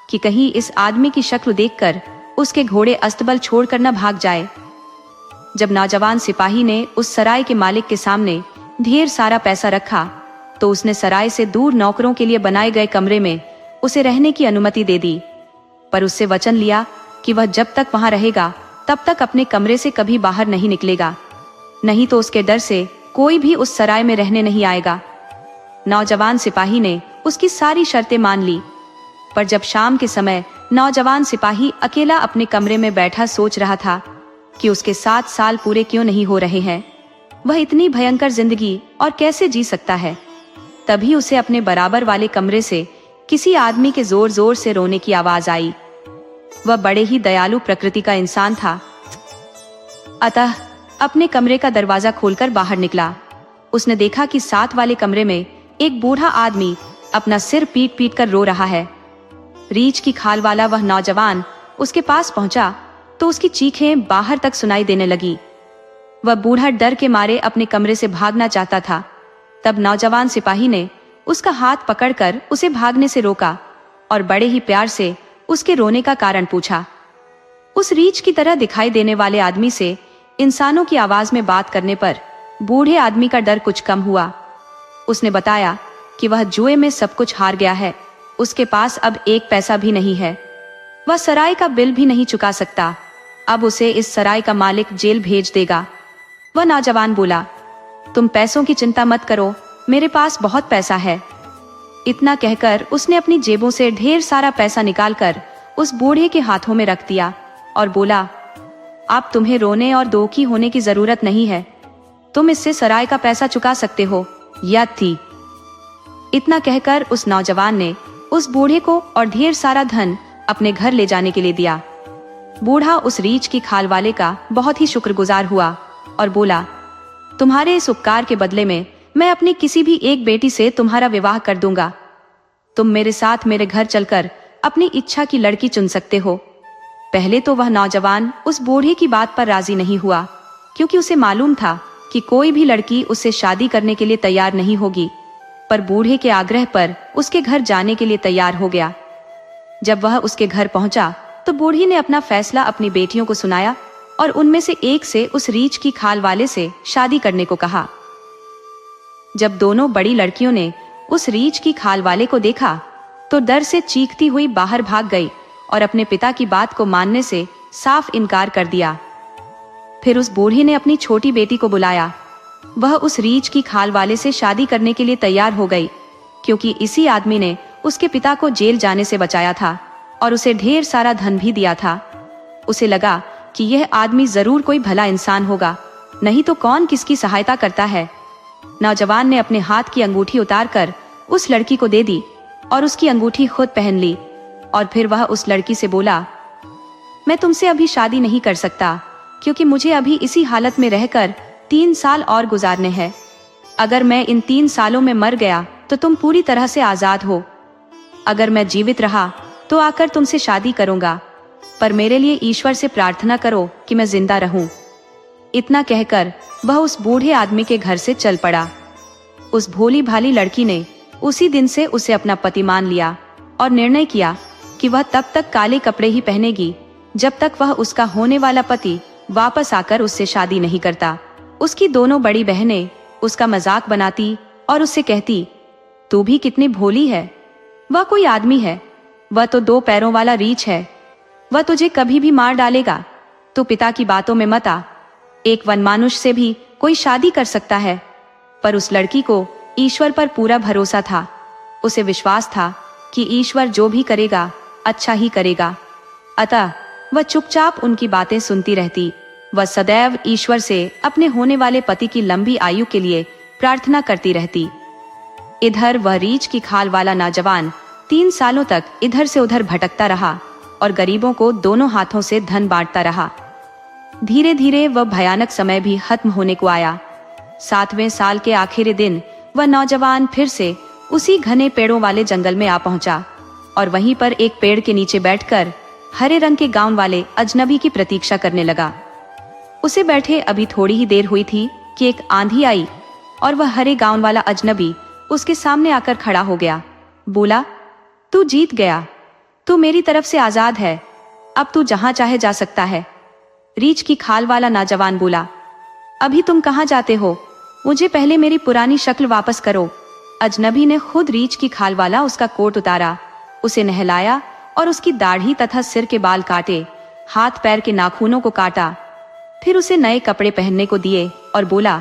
कि कहीं इस आदमी की शक्ल देखकर उसके घोड़े अस्तबल छोड़कर न भाग जाए। जब नौजवान सिपाही ने उस सराय के मालिक के सामने ढेर सारा पैसा रखा तो उसने सराय से दूर नौकरों के लिए बनाए गए कमरे में उसे रहने की अनुमति दे दी, पर उससे वचन लिया कि वह जब तक वहां रहेगा तब तक अपने कमरे से कभी बाहर नहीं निकलेगा, नहीं तो उसके डर से कोई भी उस सराय में रहने नहीं आएगा। नौजवान सिपाही ने उसकी सारी शर्तें मान ली, पर जब शाम के समय नौजवान सिपाही अकेला अपने कमरे में बैठा सोच रहा था कि उसके 7 साल पूरे क्यों नहीं हो रहे हैं, वह इतनी भयंकर जिंदगी और कैसे जी सकता है, तभी उसे अपने बराबर वाले कमरे से किसी आदमी के जोर जोर से रोने की आवाज आई। वह बड़े ही दयालु प्रकृति का इंसान था, अतः अपने कमरे का दरवाजा खोलकर बाहर निकला। उसने देखा कि साथ वाले कमरे में एक बूढ़ा आदमी अपना सिर पीट पीट कर रो रहा है। रीछ की खाल वाला वह नौजवान उसके पास पहुंचा तो उसकी चीखें बाहर तक सुनाई देने लगी। वह बूढ़ा डर के मारे अपने कमरे से भागना चाहता था। तब नौजवान सिपाही ने उसका हाथ पकड़कर उसे भागने से रोका और बड़े ही प्यार से उसके रोने का कारण पूछा। उस रीछ की तरह दिखाई देने वाले आदमी से इंसानों की आवाज में बात करने पर बूढ़े आदमी का डर कुछ कम हुआ। उसने बताया कि वह जुए में सब कुछ हार गया है, उसके पास अब 1 पैसा भी नहीं है, वह सराय का बिल भी नहीं चुका सकता, अब उसे इस सराय का मालिक जेल भेज देगा। वह नौजवान बोला, तुम पैसों की चिंता मत करो, मेरे पास बहुत पैसा है। इतना कहकर उसने अपनी जेबों से ढेर सारा पैसा निकालकर उस बूढ़े के हाथों में रख दिया और बोला, अब तुम्हें रोने और दुखी होने की जरूरत नहीं है, तुम इससे सराय का पैसा चुका सकते हो, याद थी। इतना कहकर उस नौजवान ने उस बूढ़े को और ढेर सारा धन अपने घर ले जाने के लिए दिया। बूढ़ा उस रीछ की खाल वाले का बहुत ही शुक्रगुजार हुआ और बोला, तुम्हारे इस उपकार के बदले में मैं अपनी किसी भी एक बेटी से तुम्हारा विवाह कर दूंगा। तुम मेरे साथ मेरे घर चलकर अपनी इच्छा की लड़की चुन सकते हो। पहले तो वह नौजवान उस बूढ़े की बात पर राजी नहीं हुआ, क्योंकि उसे मालूम था कि कोई भी लड़की उससे शादी करने के लिए तैयार नहीं होगी, पर बूढ़े के आग्रह पर उसके घर जाने के लिए तैयार हो गया। जब वह उसके घर पहुंचा तो बूढ़ी ने अपना फैसला अपनी बेटियों को सुनाया और उनमें से एक से उस रीछ की खाल वाले से शादी करने को कहा। जब दोनों बड़ी लड़कियों ने उस रीछ की खाल वाले को देखा तो डर से चीखती हुई बाहर भाग गई और अपने पिता की बात को मानने से साफ इनकार कर दिया। फिर उस बूढ़ी ने अपनी छोटी बेटी को बुलाया। वह उस रीछ की खाल वाले से शादी करने के लिए तैयार हो गई, क्योंकि इसी आदमी ने उसके पिता को जेल जाने से बचाया था और उसे ढेर सारा धन भी दिया था। उसे लगा कि यह आदमी जरूर कोई भला इंसान होगा, नहीं तो कौन किसकी सहायता करता है। नौजवान ने अपने हाथ की अंगूठी उतारकर उस लड़की को दे दी और उसकी अंगूठी खुद पहन ली, और फिर वह उस लड़की से बोला, मैं तुमसे अभी शादी नहीं कर सकता, क्योंकि मुझे अभी इसी हालत में रहकर 3 साल और गुजारने हैं। अगर मैं इन 3 सालों में मर गया तो तुम पूरी तरह से आजाद हो। अगर मैं जीवित रहा तो आकर तुमसे शादी करूंगा, पर मेरे लिए ईश्वर से प्रार्थना करो कि मैं जिंदा रहूं। इतना कहकर वह उस बूढ़े आदमी के घर से चल पड़ा। उस भोली भाली लड़की ने उसी दिन से उसे अपना पति मान लिया और निर्णय किया कि वह तब तक काले कपड़े ही पहनेगी जब तक वह उसका होने वाला पति वापस आकर उससे शादी नहीं करता। उसकी दोनों बड़ी बहनें उसका मजाक बनाती और उससे कहती, तू भी कितनी भोली है, वह कोई आदमी है, वह तो 2 पैरों वाला रीछ है, वह तुझे कभी भी मार डालेगा, तू पिता की बातों में मत आ। एक वनमानुष से भी कोई शादी कर सकता है। पर उस लड़की को ईश्वर पर पूरा भरोसा था। उसे विश्वास था कि ईश्वर जो भी करेगा अच्छा ही करेगा। अतः वह चुपचाप उनकी बातें सुनती रहती। वह सदैव ईश्वर से अपने होने वाले पति की लंबी आयु के लिए प्रार्थना करती रहती। इधर वह रीछ की खाल वाला नौजवान 3 सालों तक इधर से उधर भटकता रहा और गरीबों को दोनों हाथों से धन बांटता रहा। धीरे धीरे वह भयानक समय भी खत्म होने को आया। 7वें साल के आखिरी दिन वह नौजवान फिर से उसी घने पेड़ों वाले जंगल में आ पहुंचा और वहीं पर एक पेड़ के नीचे बैठकर हरे रंग के गाउन वाले अजनबी की प्रतीक्षा करने लगा। उसे बैठे अभी थोड़ी ही देर हुई थी कि एक आंधी आई और वह हरे गाउन वाला अजनबी उसके सामने आकर खड़ा हो गया। बोला, तू जीत गया, तू मेरी तरफ से आजाद है, अब तू जहां चाहे जा सकता है। रीछ की खाल वाला नौजवान बोला, अभी तुम कहां जाते हो, मुझे पहले मेरी पुरानी शक्ल वापस करो। अजनबी ने खुद रीछ की खाल वाला उसका कोट उतारा, उसे नहलाया और उसकी दाढ़ी तथा सिर के बाल काटे, हाथ पैर के नाखूनों को काटा, फिर उसे नए कपड़े पहनने को दिए और बोला,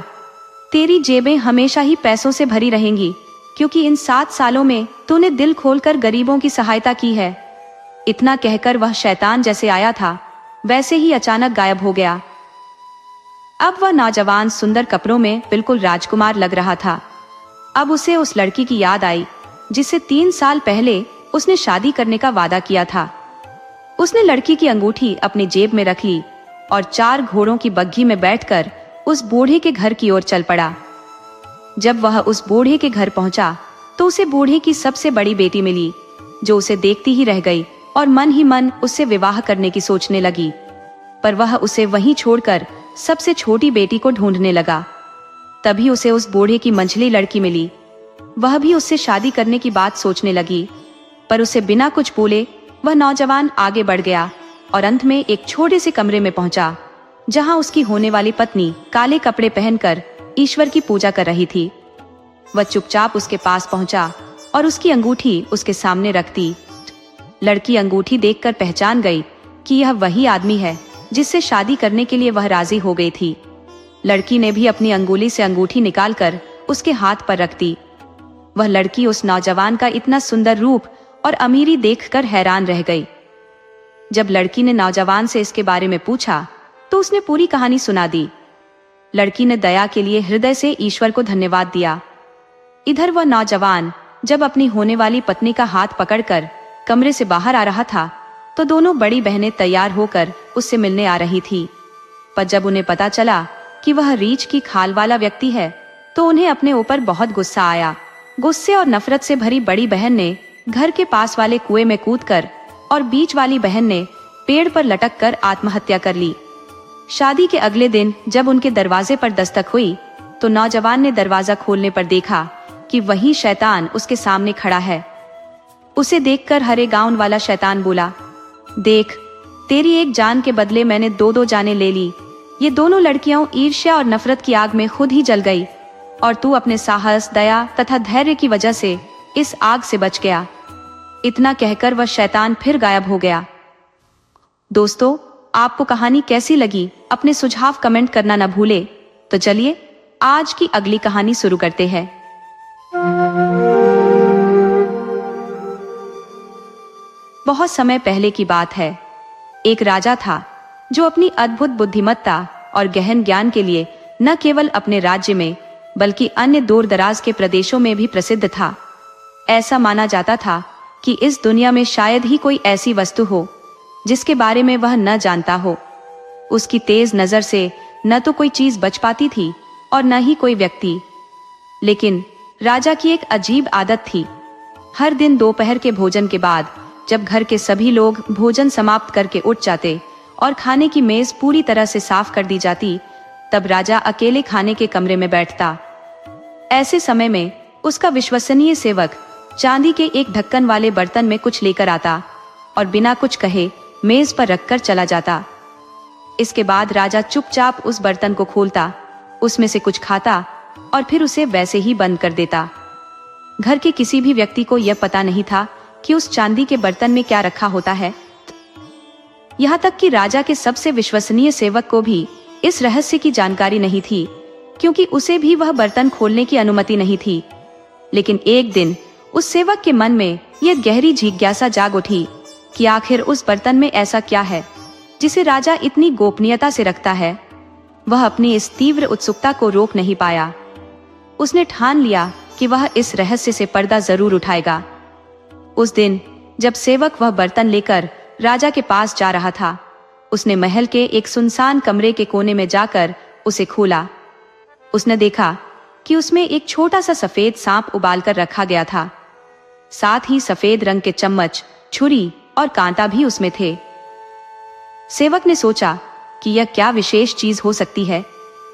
तेरी जेबें हमेशा ही पैसों से भरी रहेंगी, क्योंकि इन 7 सालों में तूने दिल खोलकर गरीबों की सहायता की है। इतना कहकर वह शैतान जैसे आया था वैसे ही अचानक गायब हो गया। अब वह नौजवान सुंदर कपड़ों में बिल्कुल राजकुमार लग रहा था। अब उसे उस लड़की की याद आई जिससे 3 साल पहले उसने शादी करने का वादा किया था। उसने लड़की की अंगूठी अपनी जेब में रख ली और 4 घोड़ों की बग्घी में बैठकर उस बूढ़े के घर की ओर चल पड़ा। जब वह उस बूढ़े के घर पहुंचा तो उसे बूढ़े की सबसे बड़ी बेटी मिली, जो उसे देखती ही रह गई और मन ही मन उससे विवाह करने की सोचने लगी। पर वह उसे वहीं छोड़कर सबसे छोटी बेटी को ढूंढने लगा। तभी उसे उस बूढ़े की मंझली लड़की मिली। वह भी उससे शादी करने की बात सोचने लगी, पर उसे बिना कुछ बोले वह नौजवान आगे बढ़ गया और अंत में एक छोटे से कमरे में पहुंचा, जहां उसकी होने वाली पत्नी काले कपड़े पहनकर ईश्वर की पूजा कर रही थी। वह चुपचाप उसके पास पहुंचा और उसकी अंगूठी उसके सामने रख दी। लड़की अंगूठी देखकर पहचान गई कि यह वही आदमी है जिससे शादी करने के लिए वह राजी हो गई थी। लड़की ने भी अपनी अंगुली से अंगूठी निकालकर उसके हाथ पर रख दी। वह लड़की उस नौजवान का इतना सुंदर रूप और अमीरी देखकर हैरान रह गई। जब लड़की ने नौजवान से इसके बारे में पूछा तो उसने पूरी कहानी सुना दी। लड़की ने दया के लिए हृदय से ईश्वर को धन्यवाद दिया। इधर वह नौजवान जब अपनी होने वाली पत्नी का हाथ पकड़कर कमरे से बाहर आ रहा था तो दोनों बड़ी बहनें तैयार होकर उससे मिलने आ रही थी। पर जब उन्हें पता चला कि वह रीछ की खाल वाला व्यक्ति है तो उन्हें अपने ऊपर बहुत गुस्सा आया। गुस्से और नफरत से भरी बड़ी बहन ने घर के पास वाले कुएं में कूदकर और बीच वाली बहन ने पेड़ पर लटक कर आत्महत्या कर ली। शादी के अगले दिन जब उनके दरवाजे पर दस्तक हुई तो नौजवान ने दरवाजा खोलने पर देखा कि वही शैतान उसके सामने खड़ा है। उसे देखकर हरे गांव वाला शैतान बोला, देख, तेरी एक जान के बदले मैंने 2 जानें ले ली। ये दोनों लड़कियां ईर्ष्या और नफरत की आग में खुद ही जल गई और तू अपने साहस, दया तथा धैर्य की वजह से इस आग से बच गया। इतना कहकर वह शैतान फिर गायब हो गया। दोस्तों, आपको कहानी कैसी लगी? अपने सुझाव कमेंट करना न भूले। तो चलिए आज की अगली कहानी शुरू करते हैं। बहुत समय पहले की बात है। एक राजा था जो अपनी अद्भुत बुद्धिमत्ता और गहन ज्ञान के लिए न केवल अपने राज्य में बल्कि अन्य दूर दराज के प्रदेशों में भी प्रसिद्ध था। ऐसा माना जाता था कि इस दुनिया में शायद ही कोई ऐसी वस्तु हो जिसके बारे में वह न जानता हो। उसकी तेज नजर से न तो कोई चीज बच पाती थी और न ही कोई व्यक्ति। लेकिन राजा की एक अजीब आदत थी। हर दिन दोपहर के भोजन के बाद जब घर के सभी लोग भोजन समाप्त करके उठ जाते और खाने की मेज पूरी तरह से साफ कर दी जाती, तब राजा अकेले खाने के कमरे में बैठता। ऐसे समय में उसका विश्वसनीय सेवक चांदी के एक ढक्कन वाले बर्तन में कुछ लेकर आता और बिना कुछ कहे मेज पर रखकर चला जाता। इसके बाद राजा चुपचाप उस बर्तन को खोलता, उसमें से कुछ खाता और फिर उसे वैसे ही बंद कर देता। घर के किसी भी व्यक्ति को यह पता नहीं था कि उस चांदी के बर्तन में क्या रखा होता है। यहाँ तक कि राजा के सबसे विश्वसनीय सेवक को भी इस रहस्य की जानकारी नहीं थी, क्योंकि उसे भी वह बर्तन खोलने की अनुमति नहीं थी। लेकिन एक दिन उस सेवक के मन में यह गहरी जिज्ञासा जाग उठी कि आखिर उस बर्तन में ऐसा क्या है जिसे राजा इतनी गोपनीयता से रखता है। वह अपनी इस तीव्र उत्सुकता को रोक नहीं पाया। उसने ठान लिया कि वह इस रहस्य से पर्दा जरूर उठाएगा। उस दिन जब सेवक वह बर्तन लेकर राजा के पास जा रहा था, उसने महल के एक सुनसान कमरे के कोने में जाकर उसे खोला। उसने देखा कि उसमें एक छोटा सा सफेद सांप उबाल कर रखा गया था। साथ ही सफेद रंग के चम्मच, छुरी और कांटा भी उसमें थे। सेवक ने सोचा कि यह क्या विशेष चीज हो सकती है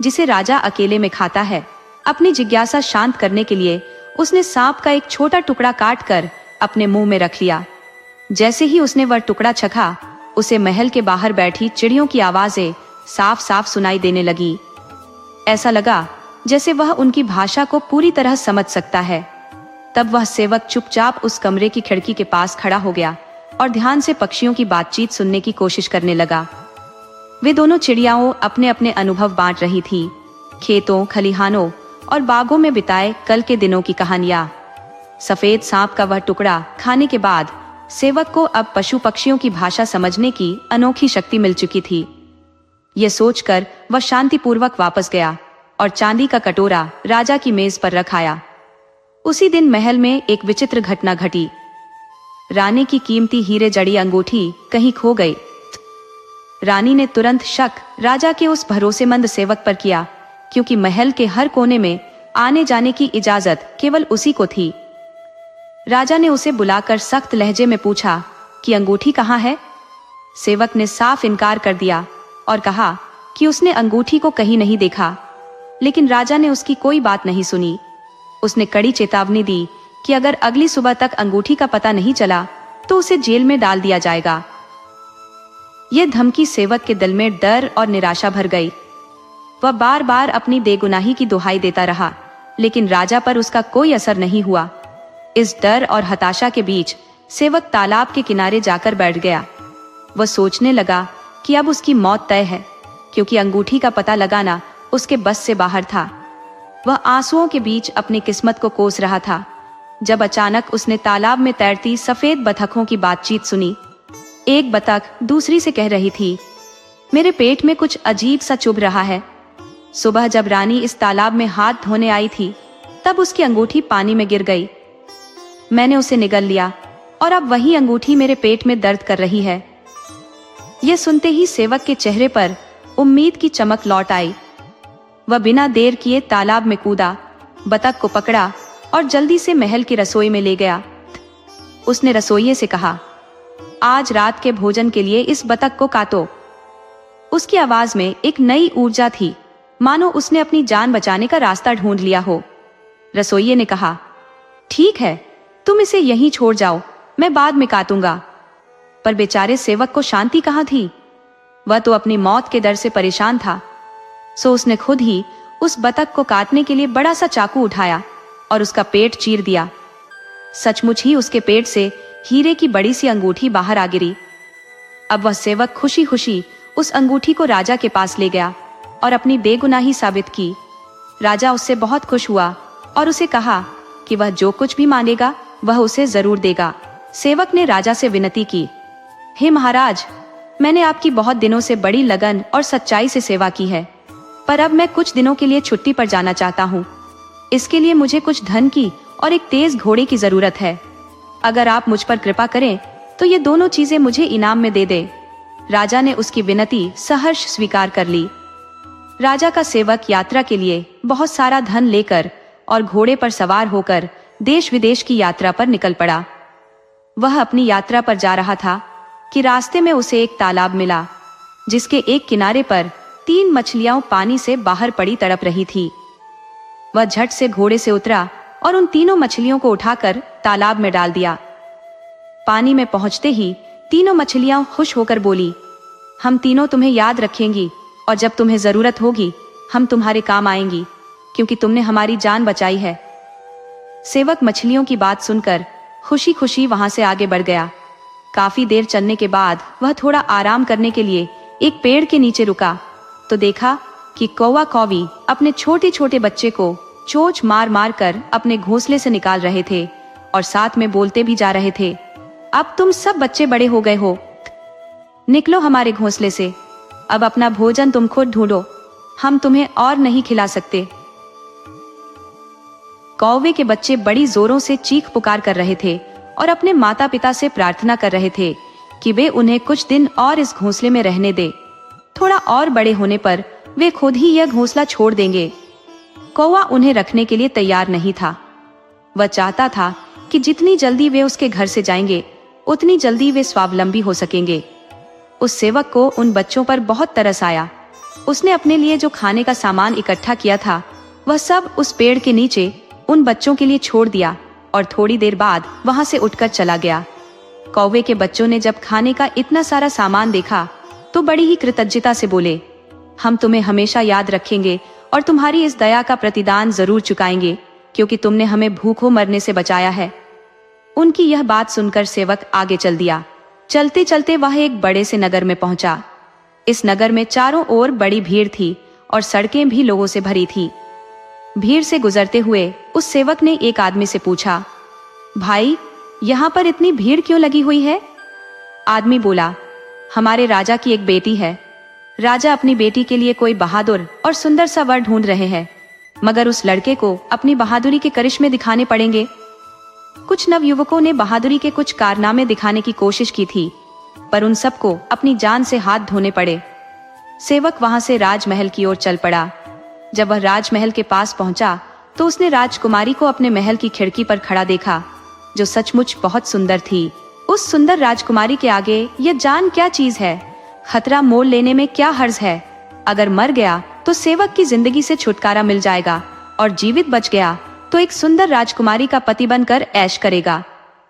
जिसे राजा अकेले में खाता है। अपनी जिज्ञासा शांत करने के लिए उसने सांप का एक छोटा टुकड़ा काटकर अपने मुंह में रख लिया। जैसे ही उसने वह टुकड़ा चखा, उसे महल के बाहर बैठी चिड़ियों की आवाजें साफ साफ सुनाई देने लगी। ऐसा लगा जैसे वह उनकी भाषा को पूरी तरह समझ सकता है। तब वह सेवक चुपचाप उस कमरे की खिड़की के पास खड़ा हो गया और ध्यान से पक्षियों की बातचीत सुनने की कोशिश करने लगा। वे दोनों चिड़ियाओं अपने अपने अनुभव बांट रही थी, खेतों, खलिहानों और बागों में बिताए कल के दिनों की कहानियां। सफेद सांप का वह टुकड़ा खाने के बाद सेवक को अब पशु पक्षियों की भाषा समझने की अनोखी शक्ति मिल चुकी थी। यह सोचकर वह शांतिपूर्वक वापस गया और चांदी का कटोरा राजा की मेज पर रखाया। उसी दिन महल में एक विचित्र घटना घटी। रानी की कीमती हीरे जड़ी अंगूठी कहीं खो गई। रानी ने तुरंत शक राजा के उस भरोसेमंद सेवक पर किया, क्योंकि महल के हर कोने में आने जाने की इजाजत केवल उसी को थी। राजा ने उसे बुलाकर सख्त लहजे में पूछा कि अंगूठी कहाँ है। सेवक ने साफ इनकार कर दिया और कहा कि उसने अंगूठी को कहीं नहीं देखा। लेकिन राजा ने उसकी कोई बात नहीं सुनी। उसने कड़ी चेतावनी दी कि अगर अगली सुबह तक अंगूठी का पता नहीं चला तो उसे जेल में डाल दिया जाएगा। यह धमकी सेवक के दिल में डर और निराशा भर गई। वह बार बार अपनी बेगुनाही की दुहाई देता रहा, लेकिन राजा पर उसका कोई असर नहीं हुआ। इस डर और हताशा के बीच सेवक तालाब के किनारे जाकर बैठ गया। वह सोचने लगा कि अब उसकी मौत तय है, क्योंकि अंगूठी का पता लगाना उसके बस से बाहर था। वह आंसुओं के बीच अपनी किस्मत को कोस रहा था, जब अचानक उसने तालाब में तैरती सफेद बतखों की बातचीत सुनी। एक बतख दूसरी से कह रही थी, मेरे पेट में कुछ अजीब सा चुभ रहा है। सुबह जब रानी इस तालाब में हाथ धोने आई थी, तब उसकी अंगूठी पानी में गिर गई। मैंने उसे निगल लिया और अब वही अंगूठी मेरे पेट में दर्द कर रही है। यह सुनते ही सेवक के चेहरे पर उम्मीद की चमक लौट आई। वह बिना देर किए तालाब में कूदा बतख को पकड़ा और जल्दी से महल की रसोई में ले गया। उसने रसोइये से कहा, आज रात के भोजन के लिए इस बतख को काटो। उसकी आवाज में एक नई ऊर्जा थी, मानो उसने अपनी जान बचाने का रास्ता ढूंढ लिया हो। रसोइये ने कहा, ठीक है, तुम इसे यहीं छोड़ जाओ, मैं बाद में काटूंगा। पर बेचारे सेवक को शांति कहाँ थी? वह तो अपनी मौत के डर से परेशान था। सो उसने खुद ही उस बतख को काटने के लिए बड़ा सा चाकू उठाया और उसका पेट चीर दिया। सचमुच ही उसके पेट से हीरे की बड़ी सी अंगूठी बाहर आ गिरी। अब वह सेवक खुशी खुशी उस अंगूठी को राजा के पास ले गया और अपनी बेगुनाही साबित की। राजा उससे बहुत खुश हुआ और उसे कहा कि वह जो कुछ भी मांगेगा वह उसे जरूर देगा। सेवक ने राजा से विनती की, हे महाराज, मैंने आपकी बहुत दिनों से बड़ी लगन और सच्चाई से सेवा की है, पर अब मैं कुछ दिनों के लिए छुट्टी पर जाना चाहता हूँ। इसके लिए मुझे कुछ धन की और एक तेज घोड़े की जरूरत है। अगर आप मुझ पर कृपा करें तो ये दोनों चीजें मुझे इनाम में दे दे। राजा ने उसकी विनती सहर्ष स्वीकार कर ली। राजा का सेवक यात्रा के लिए बहुत सारा धन लेकर और घोड़े पर सवार होकर देश विदेश की यात्रा पर निकल पड़ा। वह अपनी यात्रा पर जा रहा था कि रास्ते में उसे एक तालाब मिला, जिसके एक किनारे पर 3 मछलियां पानी से बाहर पड़ी तड़प रही थी। वह झट से घोड़े से उतरा और उन तीनों मछलियों को उठाकर तालाब में डाल दिया। पानी में पहुंचते ही तीनों मछलियां खुश होकर बोली, हम तीनों तुम्हें याद रखेंगी और जब तुम्हें जरूरत होगी हम तुम्हारे काम आएंगी, क्योंकि तुमने हमारी जान बचाई है। सेवक मछलियों की बात सुनकर खुशी खुशी वहां से आगे बढ़ गया। काफी देर चलने के बाद वह थोड़ा आराम करने के लिए एक पेड़ के नीचे रुका तो देखा कि कौवा कौवी अपने छोटे छोटे बच्चे को चोंच मार मार कर अपने घोंसले से निकाल रहे थे और साथ में बोलते भी जा रहे थे, अब तुम सब बच्चे बड़े हो गए हो, निकलो हमारे घोंसले से, अब अपना भोजन तुम खुद ढूंढो, हम तुम्हें और नहीं खिला सकते। कौवे के बच्चे बड़ी जोरों से चीख पुकार कर रहे थे और अपने माता पिता से प्रार्थना कर रहे थे कि वे उन्हें कुछ दिन और इस घोंसले में रहने दे। थोड़ा और बड़े होने पर वे खुद ही यह घोंसला छोड़ देंगे। कौवा उन्हें रखने के लिए तैयार नहीं था। वह चाहता था कि जितनी जल्दी वे उसके घर से जाएंगे उतनी जल्दी वे स्वावलंबी हो सकेंगे। उस सेवक को उन बच्चों पर बहुत तरस आया। उसने अपने लिए जो खाने का सामान इकट्ठा किया था वह सब उस पेड़ के नीचे उन बच्चों के लिए छोड़ दिया और थोड़ी देर बाद वहां से उठकर चला गया। कौवे के बच्चों ने जब खाने का इतना सारा सामान देखा तो बड़ी ही कृतज्ञता से बोले, हम तुम्हें हमेशा याद रखेंगे और तुम्हारी इस दया का प्रतिदान जरूर चुकाएंगे, क्योंकि तुमने हमें भूखों मरने से बचाया है। उनकी यह बात सुनकर सेवक आगे चल दिया। चलते चलते वह एक बड़े से नगर में पहुंचा। इस नगर में चारों ओर बड़ी भीड़ थी और सड़कें भी लोगों से भरी थी। भीड़ से गुजरते हुए उस सेवक ने एक आदमी से पूछा, भाई, यहाँ पर इतनी भीड़ क्यों लगी हुई है? आदमी बोला, हमारे राजा की एक बेटी है। राजा अपनी बेटी के लिए कोई बहादुर और सुंदर सा वर ढूंढ रहे हैं, मगर उस लड़के को अपनी बहादुरी के करिश्मे दिखाने पड़ेंगे। कुछ नवयुवकों ने बहादुरी के कुछ कारनामे दिखाने की कोशिश की थी, पर उन सबको अपनी जान से हाथ धोने पड़े। सेवक वहां से राजमहल की ओर चल पड़ा। जब वह राजमहल के पास पहुंचा तो उसने राजकुमारी को अपने महल की खिड़की पर खड़ा देखा, जो सचमुच बहुत सुंदर थी। उस सुंदर राजकुमारी के आगे यह जान क्या चीज है? खतरा मोल लेने में क्या हर्ज है? अगर मर गया तो सेवक की जिंदगी से छुटकारा मिल जाएगा और जीवित बच गया तो एक सुंदर राजकुमारी का पति बनकर ऐश करेगा।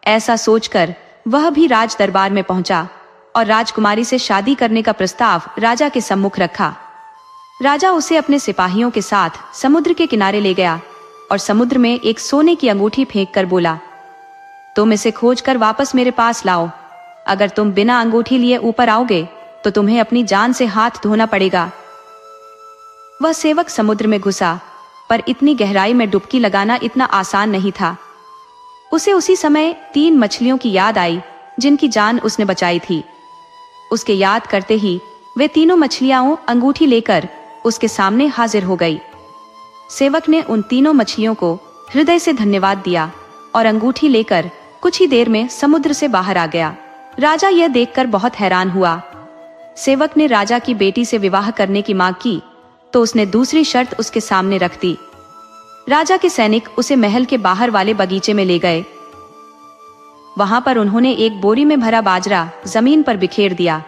ऐसा सोचकर वह भी राज दरबार में पहुंचा और राजकुमारी से शादी करने का प्रस्ताव राजा के सम्मुख रखा। राजा उसे अपने सिपाहियों के साथ समुद्र के किनारे ले गया और समुद्र में एक सोने की अंगूठी फेंक कर बोला, तुम इसे खोजकर वापस मेरे पास लाओ। अगर तुम बिना अंगूठी लिए ऊपर आओगे तो तुम्हें अपनी जान से हाथ धोना पड़ेगा। वह सेवक समुद्र में घुसा, पर इतनी गहराई में डुबकी लगाना इतना आसान नहीं था। उसे उसी समय 3 मछलियों की याद आई जिनकी जान उसने बचाई थी। उसके याद करते ही वे तीनों मछलियां अंगूठी लेकर उसके सामने हाजिर हो गई। सेवक ने उन तीनों मछलियों को हृदय से धन्यवाद दिया और अंगूठी लेकर कुछ ही देर में समुद्र से बाहर आ गया। राजा यह देखकर बहुत हैरान हुआ। सेवक ने राजा की बेटी से विवाह करने की मांग की तो उसने दूसरी शर्त उसके सामने रख दी। राजा के सैनिक उसे महल के बाहर वाले बगीचे में ले गए। वहां पर उन्होंने एक बोरी में भरा बाजरा जमीन पर बिखेर दिया।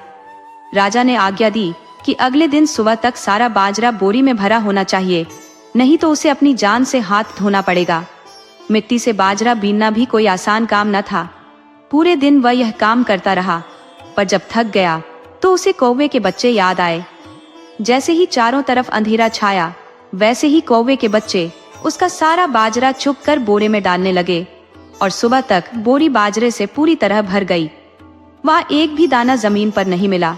राजा ने आज्ञा दी कि अगले दिन सुबह तक सारा बाजरा बोरी में भरा होना चाहिए, नहीं तो उसे अपनी जान से हाथ धोना पड़ेगा। मिट्टी से बाजरा बीनना भी कोई आसान काम न था। पूरे दिन वह यह काम करता रहा, पर जब थक गया तो उसे कौवे के बच्चे याद आए। जैसे ही चारों तरफ अंधेरा छाया, वैसे ही कौवे के बच्चे उसका सारा बाजरा चुग कर बोरे में डालने लगे और सुबह तक बोरी बाजरे से पूरी तरह भर गई। वहां एक भी दाना जमीन पर नहीं मिला।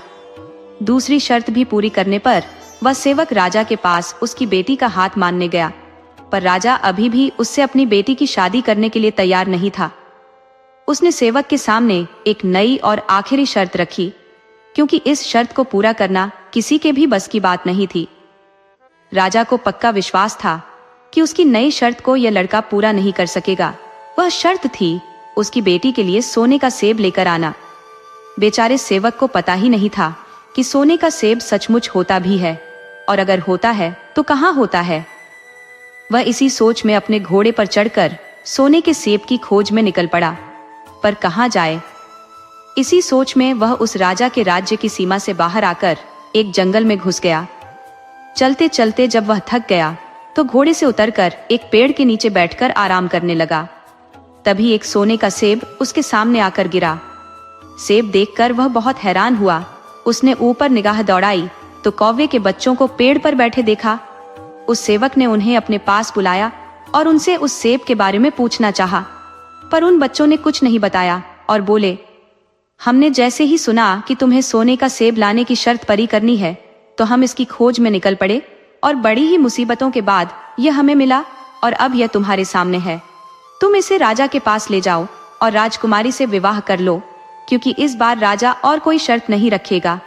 दूसरी शर्त भी पूरी करने पर वह सेवक राजा के पास उसकी बेटी का हाथ मानने गया, पर राजा अभी भी उससे अपनी बेटी की शादी करने के लिए तैयार नहीं था। उसने सेवक के सामने एक नई और आखिरी शर्त रखी, क्योंकि इस शर्त को पूरा करना किसी के भी बस की बात नहीं थी। राजा को पक्का विश्वास था कि उसकी नई शर्त को यह लड़का पूरा नहीं कर सकेगा। वह शर्त थी उसकी बेटी के लिए सोने का सेब लेकर आना। बेचारे सेवक को पता ही नहीं था कि सोने का सेब सचमुच होता भी है, और अगर होता है तो कहाँ होता है। वह इसी सोच में अपने घोड़े पर चढ़कर सोने के सेब की खोज में निकल पड़ा, पर कहाँ जाए। इसी सोच में वह उस राजा के राज्य की सीमा से बाहर आकर एक जंगल में घुस गया। चलते चलते जब वह थक गया तो घोड़े से उतरकर एक पेड़ के नीचे बैठकर आराम करने लगा। तभी एक सोने का सेब उसके सामने आकर गिरा। सेब देखकर वह बहुत हैरान हुआ। उसने ऊपर निगाह दौड़ाई तो कौवे के बच्चों को पेड़ पर बैठे देखा। उस सेवक ने उन्हें अपने पास बुलाया और उनसे उस सेब के बारे में पूछना चाहा, पर उन बच्चों ने कुछ नहीं बताया और बोले, हमने जैसे ही सुना कि तुम्हें सोने का सेब लाने की शर्त पूरी करनी है तो हम इसकी खोज में निकल पड़े, और बड़ी ही मुसीबतों के बाद यह हमें मिला और अब यह तुम्हारे सामने है। तुम इसे राजा के पास ले जाओ और राजकुमारी से विवाह कर लो, क्योंकि इस बार राजा और कोई शर्त नहीं रखेगा।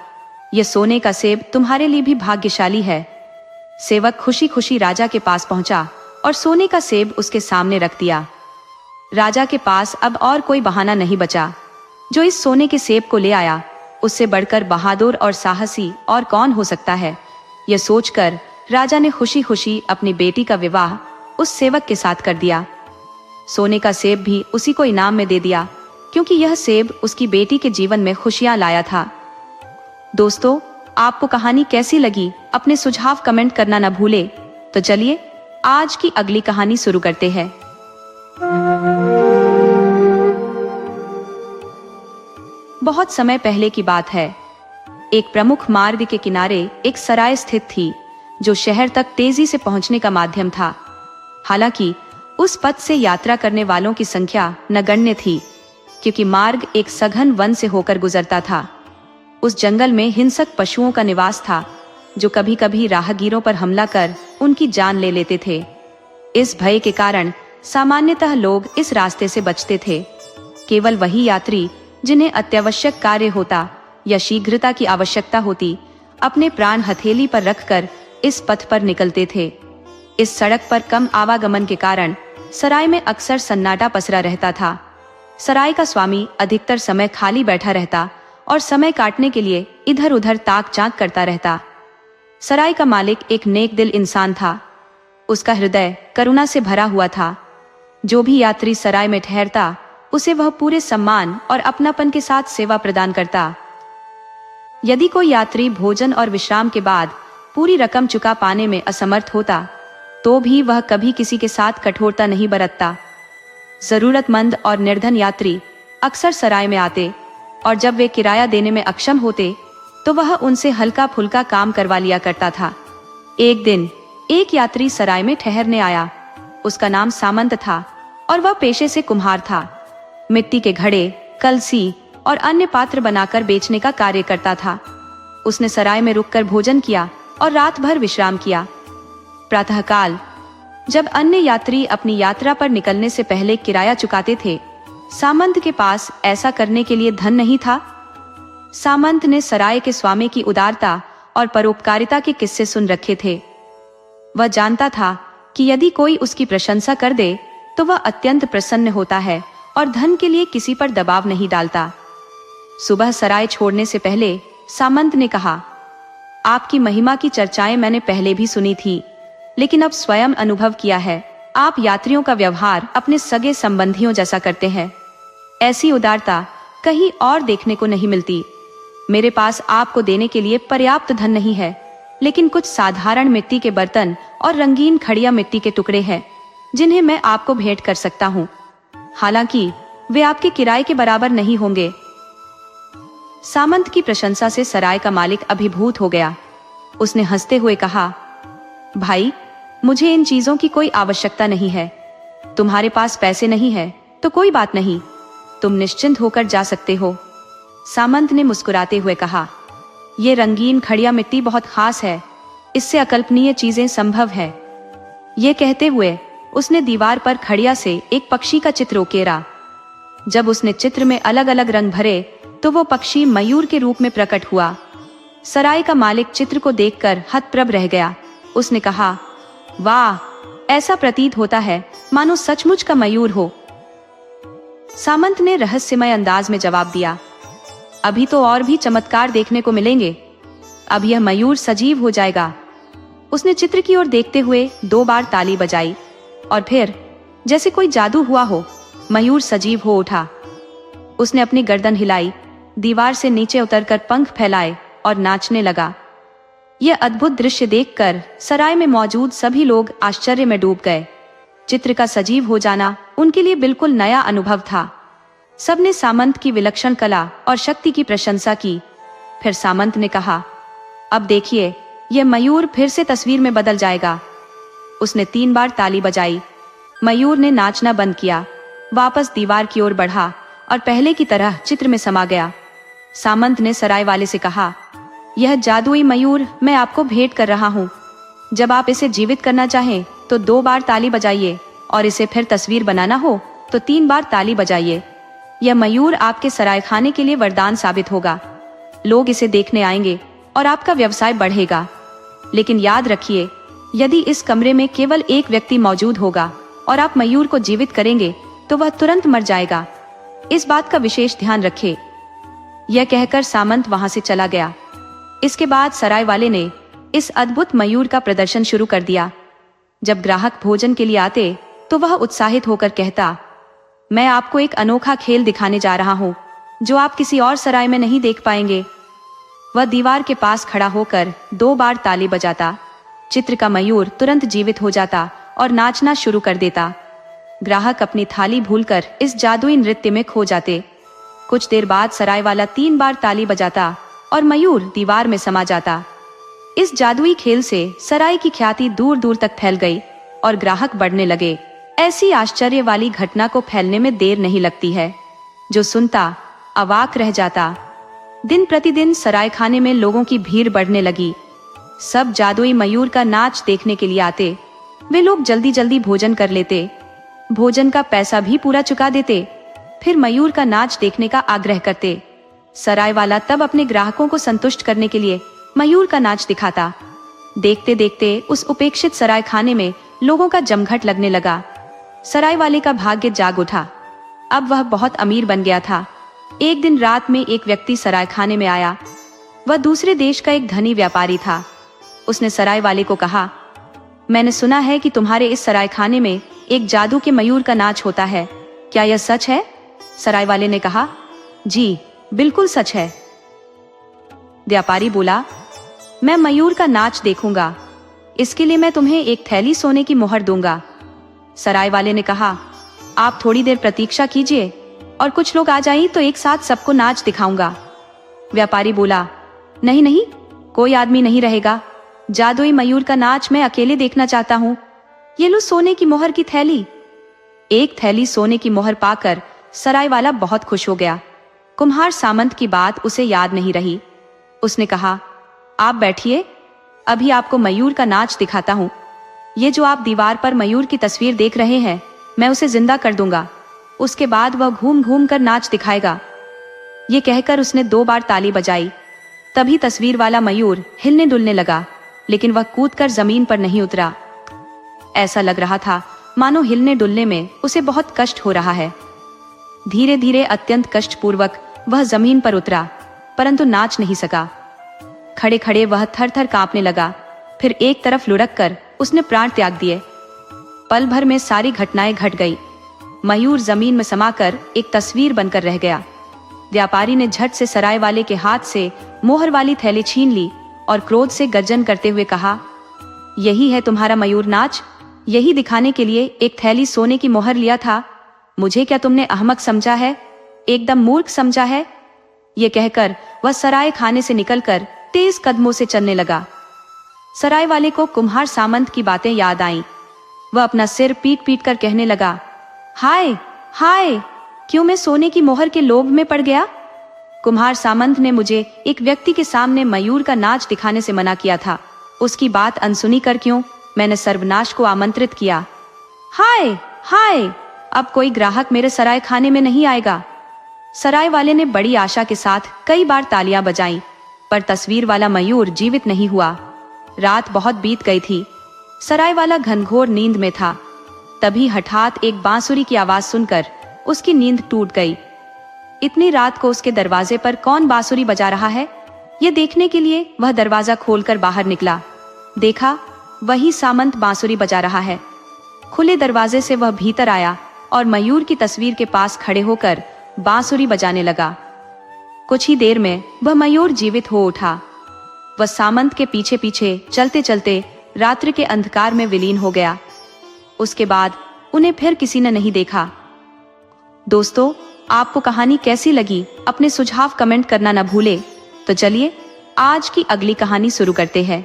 यह सोने का सेब तुम्हारे लिए भी भाग्यशाली है। सेवक खुशी खुशी राजा के पास पहुंचा और सोने का सेब उसके सामने रख दिया। राजा के पास अब और कोई बहाना नहीं बचा। जो इस सोने के सेब को ले आया, उससे बढ़कर बहादुर और साहसी और कौन हो सकता है। यह सोचकर राजा ने खुशी खुशी अपनी बेटी का विवाह उस सेवक के साथ कर दिया। सोने का सेब भी उसी को इनाम में दे दिया, क्योंकि यह सेब उसकी बेटी के जीवन में खुशियां लाया था। दोस्तों, आपको कहानी कैसी लगी अपने सुझाव कमेंट करना न भूले। तो चलिए आज की अगली कहानी शुरू करते हैं। बहुत समय पहले की बात है। एक प्रमुख मार्ग के किनारे एक सराय स्थित थी, जो शहर तक तेजी से पहुंचने का माध्यम था। हालांकि उस पथ से यात्रा करने वालों की संख्या नगण्य थी, क्योंकि मार्ग एक सघन वन से होकर गुजरता था। उस जंगल में हिंसक पशुओं का निवास था, जो कभी कभी राहगीरों पर हमला कर उनकी जान ले लेते थे। इस भय के कारण सामान्यतः लोग इस रास्ते से बचते थे। केवल वही यात्री जिन्हें अत्यावश्यक कार्य होता या शीघ्रता की आवश्यकता होती, अपने प्राण हथेली पर रखकर इस पथ पर निकलते थे। इस सड़क पर कम आवागमन के कारण सराय में अक्सर सन्नाटा पसरा रहता था। सराय का स्वामी अधिकतर समय खाली बैठा रहता और समय काटने के लिए इधर उधर ताक झांक करता रहता। सराय का मालिक एक नेक दिल इंसान था। उसका हृदय करुणा से भरा हुआ था। जो भी यात्री सराय में ठहरता, उसे वह पूरे सम्मान और अपनापन के साथ सेवा प्रदान करता। यदि कोई यात्री भोजन और विश्राम के बाद पूरी रकम चुका पाने में असमर्थ होता, तो भी वह कभी किसी के साथ कठोरता नहीं बरतता। जरूरतमंद और निर्धन यात्री अक्सर सराय में आते, और जब वे किराया देने में अक्षम होते तो वह उनसे हल्का फुल्का काम करवा लिया करता था। एक दिन एक यात्री सराय में ठहरने आया। उसका नाम सामंत था और वह पेशे से कुम्हार था। मिट्टी के घड़े, कलसी और अन्य पात्र बनाकर बेचने का कार्य करता था। उसने सराय में रुककर भोजन किया और रात भर विश्राम किया। प्रातःकाल जब अन्य यात्री अपनी यात्रा पर निकलने से पहले किराया चुकाते थे, सामंत के पास ऐसा करने के लिए धन नहीं था। सामंत ने सराय के स्वामी की उदारता और परोपकारिता के किस्से सुन रखे थे। वह जानता था कि यदि कोई उसकी प्रशंसा कर दे तो वह अत्यंत प्रसन्न होता है और धन के लिए किसी पर दबाव नहीं डालता। सुबह सराय छोड़ने से पहले सामंत ने कहा, आपकी महिमा की चर्चाएं मैंने पहले भी सुनी थी, लेकिन अब स्वयं अनुभव किया है आप यात्रियों का व्यवहार अपने सगे संबंधियों जैसा करते हैं। ऐसी उदारता कहीं और देखने को नहीं मिलती। मेरे पास आपको देने के लिए पर्याप्त धन नहीं है, लेकिन कुछ साधारण मिट्टी के बर्तन और रंगीन खड़िया मिट्टी के टुकड़े हैं जिन्हें मैं आपको भेंट कर सकता हूँ। हालांकि वे आपके किराए के बराबर नहीं होंगे। सामंत की प्रशंसा से सराय का मालिक अभिभूत हो गया। उसने हंसते हुए कहा, भाई, मुझे इन चीजों की कोई आवश्यकता नहीं है। तुम्हारे पास पैसे नहीं है तो कोई बात नहीं, तुम निश्चिंत होकर जा सकते हो। सामंत ने मुस्कुराते हुए कहा, ये रंगीन खड़िया मिट्टी बहुत खास है, इससे अकल्पनीय चीजें संभव है। ये कहते हुए उसने दीवार पर खड़िया से एक पक्षी का चित्र उकेरा। जब उसने चित्र में अलग अलग रंग भरे तो वो पक्षी मयूर के रूप में प्रकट हुआ। सराय का मालिक चित्र को देखकर हतप्रभ रह गया। उसने कहा, वाह, ऐसा प्रतीत होता है मानो सचमुच का मयूर हो। सामंत ने रहस्यमय अंदाज में जवाब दिया, अभी तो और भी चमत्कार देखने को मिलेंगे। अब यह मयूर सजीव हो जाएगा। उसने चित्र की ओर देखते हुए 2 बार ताली बजाई और फिर जैसे कोई जादू हुआ हो, मयूर सजीव हो उठा। उसने अपनी गर्दन हिलाई, दीवार से नीचे उतरकर पंख फैलाए और नाचने लगा। यह अद्भुत दृश्य देखकर सराय में मौजूद सभी लोग आश्चर्य में डूब गए। चित्र का सजीव हो जाना उनके लिए बिल्कुल नया अनुभव था। सबने सामंत की विलक्षण कला और शक्ति की प्रशंसा की। फिर सामंत ने कहा, अब देखिए, यह मयूर फिर से तस्वीर में बदल जाएगा। उसने 3 बार ताली बजाई। मयूर ने नाचना बंद किया, वापस दीवार की ओर बढ़ा और पहले की तरह चित्र में समा गया। सामंत ने सराय वाले से कहा, यह जादुई मयूर मैं आपको भेंट कर रहा हूँ। जब आप इसे जीवित करना चाहें तो 2 बार ताली बजाइए और इसे फिर तस्वीर बनाना हो तो 3 बार ताली बजाइए। यह मयूर आपके सरायखाने के लिए वरदान साबित होगा। लोग इसे देखने आएंगे और आपका व्यवसाय बढ़ेगा। लेकिन याद रखिए, यदि इस कमरे में केवल एक व्यक्ति मौजूद होगा और आप मयूर को जीवित करेंगे तो वह तुरंत मर जाएगा। इस बात का विशेष ध्यान रखें। यह कहकर सामंत वहां से चला गया। इसके बाद सराय वाले ने इस अद्भुत मयूर का प्रदर्शन शुरू कर दिया। जब ग्राहक भोजन के लिए आते तो वह उत्साहित होकर कहता, मैं आपको एक अनोखा खेल दिखाने जा रहा हूँ जो आप किसी और सराय में नहीं देख पाएंगे। वह दीवार के पास खड़ा होकर 2 बार ताली बजाता। चित्र का मयूर तुरंत जीवित हो जाता और नाचना शुरू कर देता। ग्राहक अपनी थाली भूलकर इस जादुई नृत्य में खो जाते। कुछ देर बाद सराय वाला 3 बार ताली बजाता और मयूर दीवार में समा जाता। इस जादुई खेल से सराय की ख्याति दूर दूर तक फैल गई और ग्राहक बढ़ने लगे। ऐसी आश्चर्य वाली घटना को फैलने में देर नहीं लगती है। जो सुनता अवाक रह जाता। दिन प्रतिदिन सरायखाने में लोगों की भीड़ बढ़ने लगी। सब जादुई मयूर का नाच देखने के लिए आते। वे लोग जल्दी जल्दी भोजन कर लेते, भोजन का पैसा भी पूरा चुका देते, फिर मयूर का नाच देखने का आग्रह करते। सराय वाला तब अपने ग्राहकों को संतुष्ट करने के लिए मयूर का नाच दिखाता। देखते देखते उस उपेक्षित सरायखाने में लोगों का जमघट लगने लगा। सराय वाले का भाग्य जाग उठा। अब वह बहुत अमीर बन गया था। एक दिन रात में एक व्यक्ति सरायखाने में आया। वह दूसरे देश का एक धनी व्यापारी था। उसने सराय वाले को कहा, मैंने सुना है कि तुम्हारे इस सरायखाने में एक जादू के मयूर का नाच होता है, क्या यह सच है? सराय वाले ने कहा, जी बिल्कुल सच है। व्यापारी बोला, मैं मयूर का नाच देखूंगा, इसके लिए मैं तुम्हें एक थैली सोने की मोहर दूंगा। सराय वाले ने कहा, आप थोड़ी देर प्रतीक्षा कीजिए और कुछ लोग आ जाएं तो एक साथ सबको नाच दिखाऊंगा। व्यापारी बोला, नहीं नहीं, कोई आदमी नहीं रहेगा। जादुई मयूर का नाच मैं अकेले देखना चाहता हूँ। ये लो सोने की मोहर की थैली। एक थैली सोने की मोहर पाकर सराय वाला बहुत खुश हो गया। कुम्हार सामंत की बात उसे याद नहीं रही। उसने कहा, आप बैठिए, अभी आपको मयूर का नाच दिखाता हूँ। ये जो आप दीवार पर मयूर की तस्वीर देख रहे हैं, मैं उसे जिंदा कर दूंगा। उसके बाद वह घूम घूम कर नाच दिखाएगा। ये कहकर उसने 2 बार ताली बजाई। तभी तस्वीर वाला मयूर हिलने डुलने लगा, लेकिन वह कूदकर जमीन पर नहीं उतरा। ऐसा लग रहा था मानो हिलने डुलने में उसे बहुत कष्ट हो रहा है। धीरे धीरे अत्यंत कष्टपूर्वक वह जमीन पर उतरा, परंतु नाच नहीं सका। खड़े खड़े वह थर थर कांपने लगा। फिर एक तरफ लुढ़क कर उसने प्राण त्याग दिए। पल भर में सारी घटनाएं घट गई। मयूर जमीन में समाकर एक तस्वीर बनकर रह गया। व्यापारी ने झट से सराय वाले के हाथ से मोहर वाली थैली छीन ली और क्रोध से गर्जन करते हुए कहा, यही है तुम्हारा मयूर नाच? यही दिखाने के लिए एक थैली सोने की मोहर लिया था? मुझे क्या तुमने अहमक समझा है? एकदम मूर्ख समझा है? ये कहकर वह सराय खाने से निकलकर तेज कदमों से चलने लगा। सराय वाले को कुम्हार सामंत की बातें याद आईं। वह अपना सिर पीट पीट कर कहने लगा, हाय हाय, क्यों मैं सोने की मोहर के लोभ में पड़ गया? कुम्हार सामंत ने मुझे एक व्यक्ति के सामने मयूर का नाच दिखाने से मना किया था। उसकी बात अनसुनी कर क्यों मैंने सर्वनाश को आमंत्रित किया। हाय हाय, अब कोई ग्राहक मेरे सराय खाने में नहीं आएगा। सराय वाले ने बड़ी आशा के साथ कई बार तालियां बजाईं, पर तस्वीर वाला मयूर जीवित नहीं हुआ। रात बहुत बीत गई थी। सराय वाला घनघोर नींद में था। तभी हठात एक बांसुरी की आवाज सुनकर उसकी नींद टूट गई। इतनी रात को उसके दरवाजे पर कौन बांसुरी बजा रहा है, ये देखने के लिए वह दरवाजा खोलकर बाहर निकला। देखा, वही सामंत बांसुरी बजा रहा है। खुले दरवाजे से वह भीतर आया और मयूर की तस्वीर के पास खड़े होकर बांसुरी बजाने लगा। कुछ ही देर में वह मयूर जीवित हो उठा। वह सामंत के पीछे पीछे चलते चलते रात्रि के अंधकार में विलीन हो गया। उसके बाद उन्हें फिर किसी ने नहीं देखा। दोस्तों, आपको कहानी कैसी लगी अपने सुझाव कमेंट करना न भूले। तो चलिए आज की अगली कहानी शुरू करते हैं।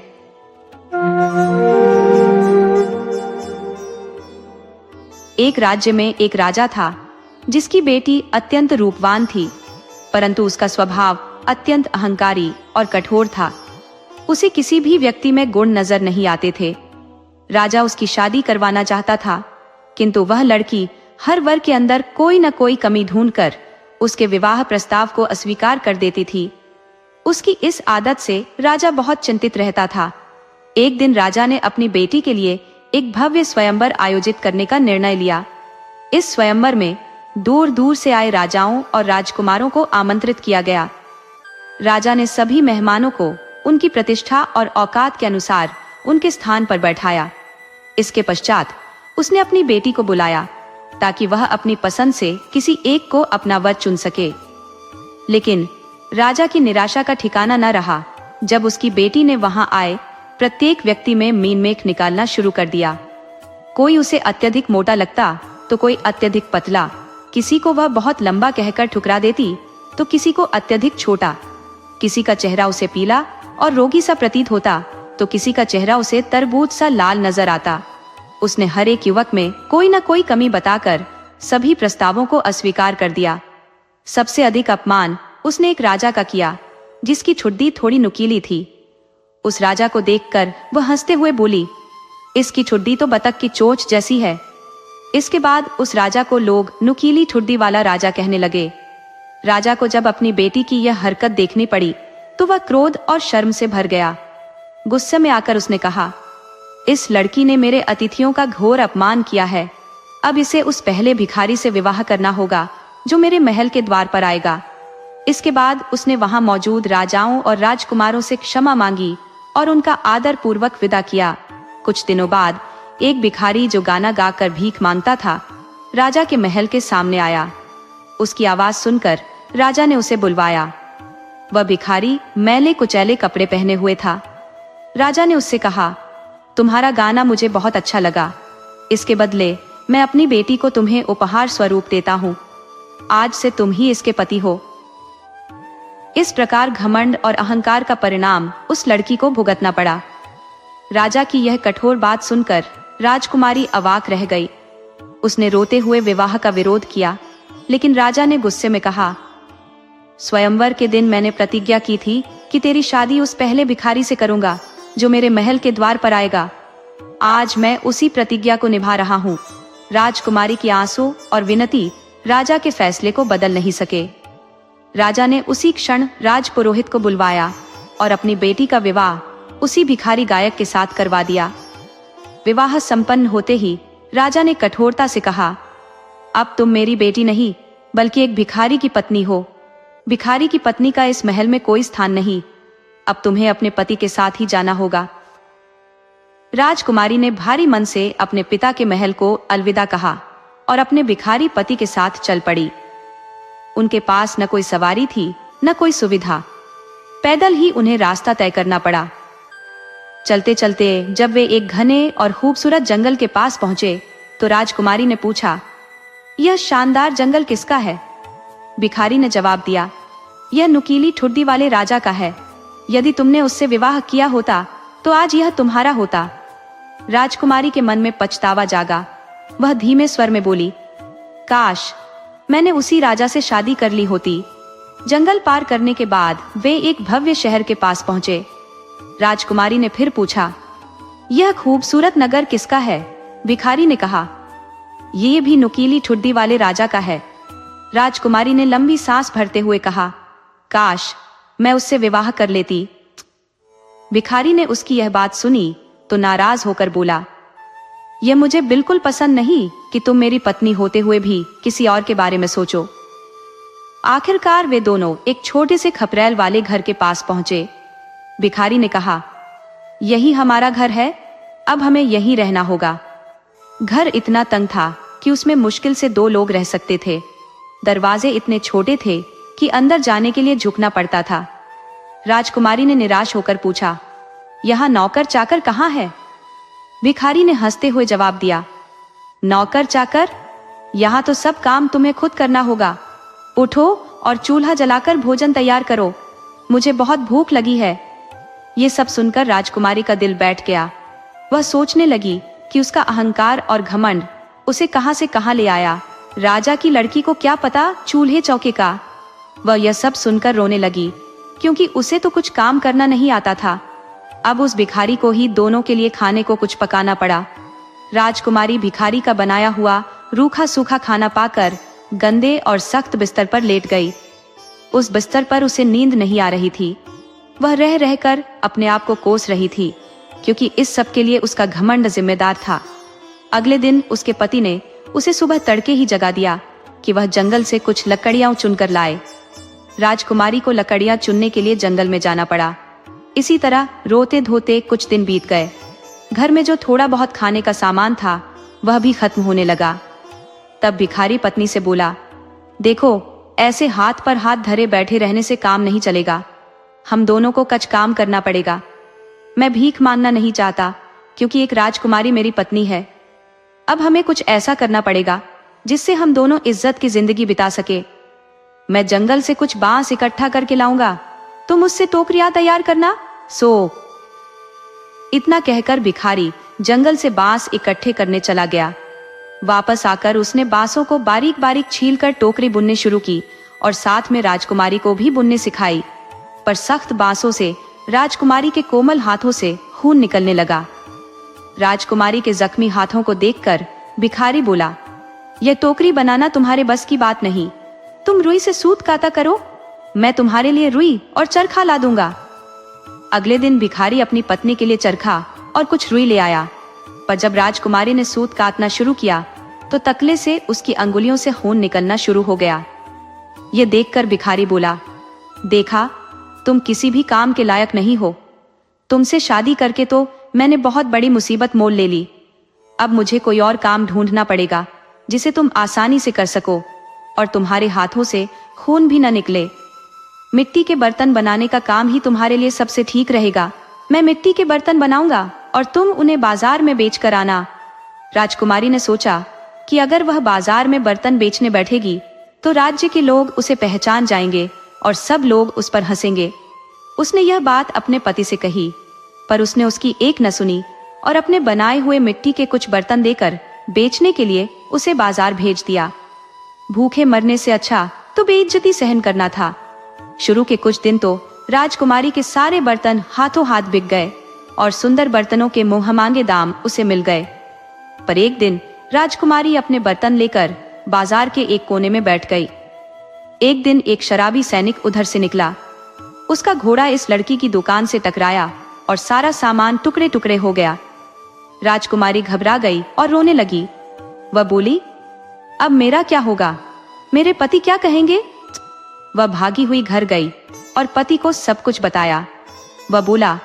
एक राज्य में एक राजा था जिसकी बेटी अत्यंत रूपवान थी, परंतु उसका स्वभाव अत्यंत अहंकारी और कठोर था। उसे किसी भी व्यक्ति में गुण नजर नहीं आते थे। राजा उसकी शादी करवाना चाहता था, किंतु वह लड़की हर वर्ग के अंदर कोई न कोई कमी ढूंढकर उसके विवाह प्रस्ताव को अस्वीकार कर देती थी। उसकी इस आदत से राजा बहुत चिंतित रहता था। एक दिन राजा ने अपनी बेटी के लिए एक भव्य स्वयंवर आयोजित करने का निर्णय लिया। इस स्वयंवर में दूर दूर से आए राजाओं और राजकुमारों को आमंत्रित किया गया। राजा ने सभी मेहमानों को उनकी प्रतिष्ठा और औकात के अनुसार उनके स्थान पर बैठाया। इसके पश्चात उसने अपनी बेटी को बुलाया ताकि वह अपनी पसंद से किसी एक को अपना वर चुन सके। लेकिन राजा की निराशा का ठिकाना न रहा जब उसकी बेटी ने वहां आए प्रत्येक व्यक्ति में मीन मेख निकालना शुरू कर दिया। कोई उसे अत्यधिक मोटा लगता तो कोई अत्यधिक पतला, किसी को वह बहुत लंबा कहकर ठुकरा देती तो किसी को अत्यधिक छोटा, किसी का चेहरा उसे पीला और रोगी सा प्रतीत होता तो किसी का चेहरा उसे तरबूज सा लाल नजर आता। उसने हर एक युवक में कोई न कोई कमी बताकर सभी प्रस्तावों को अस्वीकार कर दिया। सबसे अधिक अपमान उसने एक राजा का किया जिसकी ठुड्डी थोड़ी नुकीली थी। उस राजा को देखकर वह हंसते हुए बोली, इसकी ठुड्डी तो बतख की चोंच जैसी है। इसके बाद उस राजा को लोग नुकीली ठुड्डी वाला राजा कहने लगे। राजा को जब अपनी बेटी की यह हरकत देखनी पड़ी तो वह क्रोध और शर्म से भर गया। गुस्से में आकर उसने कहा, इस लड़की ने मेरे अतिथियों का घोर अपमान किया है। अब इसे उस पहले भिखारी से विवाह करना होगा जो मेरे महल के द्वार पर आएगा। इसके बाद उसने वहां मौजूद राजाओं और राजकुमारों से क्षमा मांगी और उनका आदर पूर्वक विदा किया। कुछ दिनों बाद एक भिखारी जो गाना गाकर भीख मांगता था राजा के महल के सामने आया। उसकी आवाज सुनकर राजा ने उसे बुलवाया। वह भिखारी मैले कुचैले कपड़े पहने हुए था। राजा ने उससे कहा, तुम्हारा गाना मुझे बहुत अच्छा लगा। इसके बदले मैं अपनी बेटी को तुम्हें उपहार स्वरूप देता हूँ। आज से तुम ही इसके पति हो। इस प्रकार घमंड और अहंकार का परिणाम उस लड़की को भुगतना पड़ा। राजा की यह कठोर बात सुनकर राजकुमारी अवाक रह गई। उसने रोते हुए विवाह का विरोध किया, लेकिन राजा ने गुस्से में कहा, स्वयंवर के दिन मैंने प्रतिज्ञा की थी कि तेरी शादी उस पहले भिखारी से करूंगा जो मेरे महल के द्वार पर आएगा। आज मैं उसी प्रतिज्ञा को निभा रहा हूँ। राजकुमारी की आंसू और विनती राजा के फैसले को बदल नहीं सके। राजा ने उसी क्षण राजपुरोहित को बुलवाया और अपनी बेटी का विवाह उसी भिखारी गायक के साथ करवा दिया। विवाह संपन्न होते ही राजा ने कठोरता से कहा, अब तुम मेरी बेटी नहीं बल्कि एक भिखारी की पत्नी हो। भिखारी की पत्नी का इस महल में कोई स्थान नहीं। अब तुम्हें अपने पति के साथ ही जाना होगा। राजकुमारी ने भारी मन से अपने पिता के महल को अलविदा कहा और अपने भिखारी पति के साथ चल पड़ी। उनके पास न कोई सवारी थी, न कोई सुविधा। पैदल ही उन्हें रास्ता तय करना पड़ा। चलते चलते जब वे एक घने और खूबसूरत जंगल के पास पहुंचे तो राजकुमारी ने पूछा, यह शानदार जंगल किसका है? भिखारी ने जवाब दिया, यह नुकीली ठुड्डी वाले राजा का है। यदि तुमने उससे विवाह किया होता तो आज यह तुम्हारा होता। राजकुमारी के मन में पछतावा जागा। वह धीमे स्वर में बोली, काश मैंने उसी राजा से शादी कर ली होती। जंगल पार करने के बाद वे एक भव्य शहर के पास पहुंचे। राजकुमारी ने फिर पूछा, यह खूबसूरत नगर किसका है? भिखारी ने कहा, ये भी नुकीली ठुड्डी वाले राजा का है। राजकुमारी ने लंबी सांस भरते हुए कहा, काश मैं उससे विवाह कर लेती। भिखारी ने उसकी यह बात सुनी तो नाराज होकर बोला, यह मुझे बिल्कुल पसंद नहीं कि तुम मेरी पत्नी होते हुए भी किसी और के बारे में सोचो। आखिरकार वे दोनों एक छोटे से खपरेल वाले घर के पास पहुंचे। भिखारी ने कहा, यही हमारा घर है, अब हमें यहीं रहना होगा। घर इतना तंग था कि उसमें मुश्किल से 2 लोग रह सकते थे। दरवाजे इतने छोटे थे कि अंदर जाने के लिए झुकना पड़ता था। राजकुमारी ने निराश होकर पूछा, यहाँ नौकर चाकर कहाँ है? भिखारी ने हंसते हुए जवाब दिया, नौकर चाकर? यहाँ तो सब काम तुम्हें खुद करना होगा। उठो और चूल्हा जलाकर भोजन तैयार करो, मुझे बहुत भूख लगी है। ये सब सुनकर राजकुमारी का दिल बैठ गया। वह सोचने लगी कि उसका अहंकार और घमंड उसे कहां से कहां ले आया। राजा की लड़की को क्या पता चूल्हे चौके का। वह यह सब सुनकर रोने लगी, क्योंकि उसे तो कुछ काम करना नहीं आता था। अब उस भिखारी को ही दोनों के लिए खाने को कुछ पकाना पड़ा। राजकुमारी भिखारी का बनाया हुआ रूखा सूखा खाना पाकर गंदे और सख्त बिस्तर पर लेट गई। उस बिस्तर पर उसे नींद नहीं आ रही थी। वह रह रहकर अपने आप को कोस रही थी, क्योंकि इस सब के लिए उसका घमंड जिम्मेदार था। अगले दिन उसके पति ने उसे सुबह तड़के ही जगा दिया कि वह जंगल से कुछ लकड़ियां चुनकर लाए। राजकुमारी को लकड़ियां चुनने के लिए जंगल में जाना पड़ा। इसी तरह रोते धोते कुछ दिन बीत गए। घर में जो थोड़ा बहुत खाने का सामान था वह भी खत्म होने लगा। तब भिखारी पत्नी से बोला, देखो, ऐसे हाथ पर हाथ धरे बैठे रहने से काम नहीं चलेगा। हम दोनों को कुछ काम करना पड़ेगा। मैं भीख मांगना नहीं चाहता, क्योंकि एक राजकुमारी मेरी पत्नी है। अब हमें कुछ ऐसा करना पड़ेगा जिससे हम दोनों इज्जत की जिंदगी बिता सके। मैं जंगल से कुछ बांस इकट्ठा करके लाऊंगा, तुम उससे टोकरियां तैयार करना। सो इतना कहकर भिखारी जंगल से बांस इकट्ठे करने चला गया। वापस आकर उसने बांसों को बारीक बारीक छीलकर टोकरी बुनने शुरू की और साथ में राजकुमारी को भी बुनने सिखाई। पर सख्त बांसों से राजकुमारी के कोमल हाथों से खून निकलने लगा। राजकुमारी के जख्मी हाथों को देखकर भिखारी बोला, यह टोकरी बनाना तुम्हारे बस की बात नहीं। तुम रुई से सूत काता करो, मैं तुम्हारे लिए रुई और चरखा ला दूंगा। अगले दिन भिखारी अपनी पत्नी के लिए चरखा और कुछ रुई ले आया। पर जब राजकुमारी ने सूत काटना शुरू किया तो तकले से उसकी अंगुलियों से खून निकलना शुरू हो गया। ये देखकर भिखारी बोला, देखा, तुम किसी भी काम के लायक नहीं हो। तुमसे शादी करके तो मैंने बहुत बड़ी मुसीबत मोल ले ली। अब मुझे कोई और काम ढूंढना पड़ेगा जिसे तुम आसानी से कर सको और तुम्हारे हाथों से खून भी न निकले। मिट्टी के बर्तन बनाने का काम ही तुम्हारे लिए सबसे ठीक रहेगा। मैं मिट्टी के बर्तन बनाऊंगा और तुम उन्हें बाजार में बेच कर आना। राजकुमारी ने सोचा कि अगर वह बाजार में बर्तन बेचने बैठेगी तो राज्य के लोग उसे पहचान जाएंगे और सब लोग उस पर हंसेंगे। उसने यह बात अपने पति से कही, पर उसने उसकी एक न सुनी और अपने बनाए हुए मिट्टी के कुछ बर्तन देकर बेचने के लिए उसे बाजार भेज दिया। भूखे मरने से अच्छा तो बेइज्जती सहन करना था। शुरू के कुछ दिन तो राजकुमारी के सारे बर्तन हाथों हाथ बिक गए और सुंदर बर्तनों के मुंहमांगे दाम उसे मिल गए। पर एक दिन राजकुमारी अपने बर्तन लेकर बाजार के एक कोने में बैठ गई। एक दिन एक शराबी सैनिक उधर से निकला। उसका घोड़ा इस लड़की की दुकान से टकराया और सारा सामान टुकड़े टुकड़े हो गया। राजकुमारी घबरा गई और रोने लगी। वह बोली, अब मेरा क्या होगा? मेरे पति क्या कहेंगे? वह भागी हुई घर गई और पति को सब कुछ बताया। वह बोला,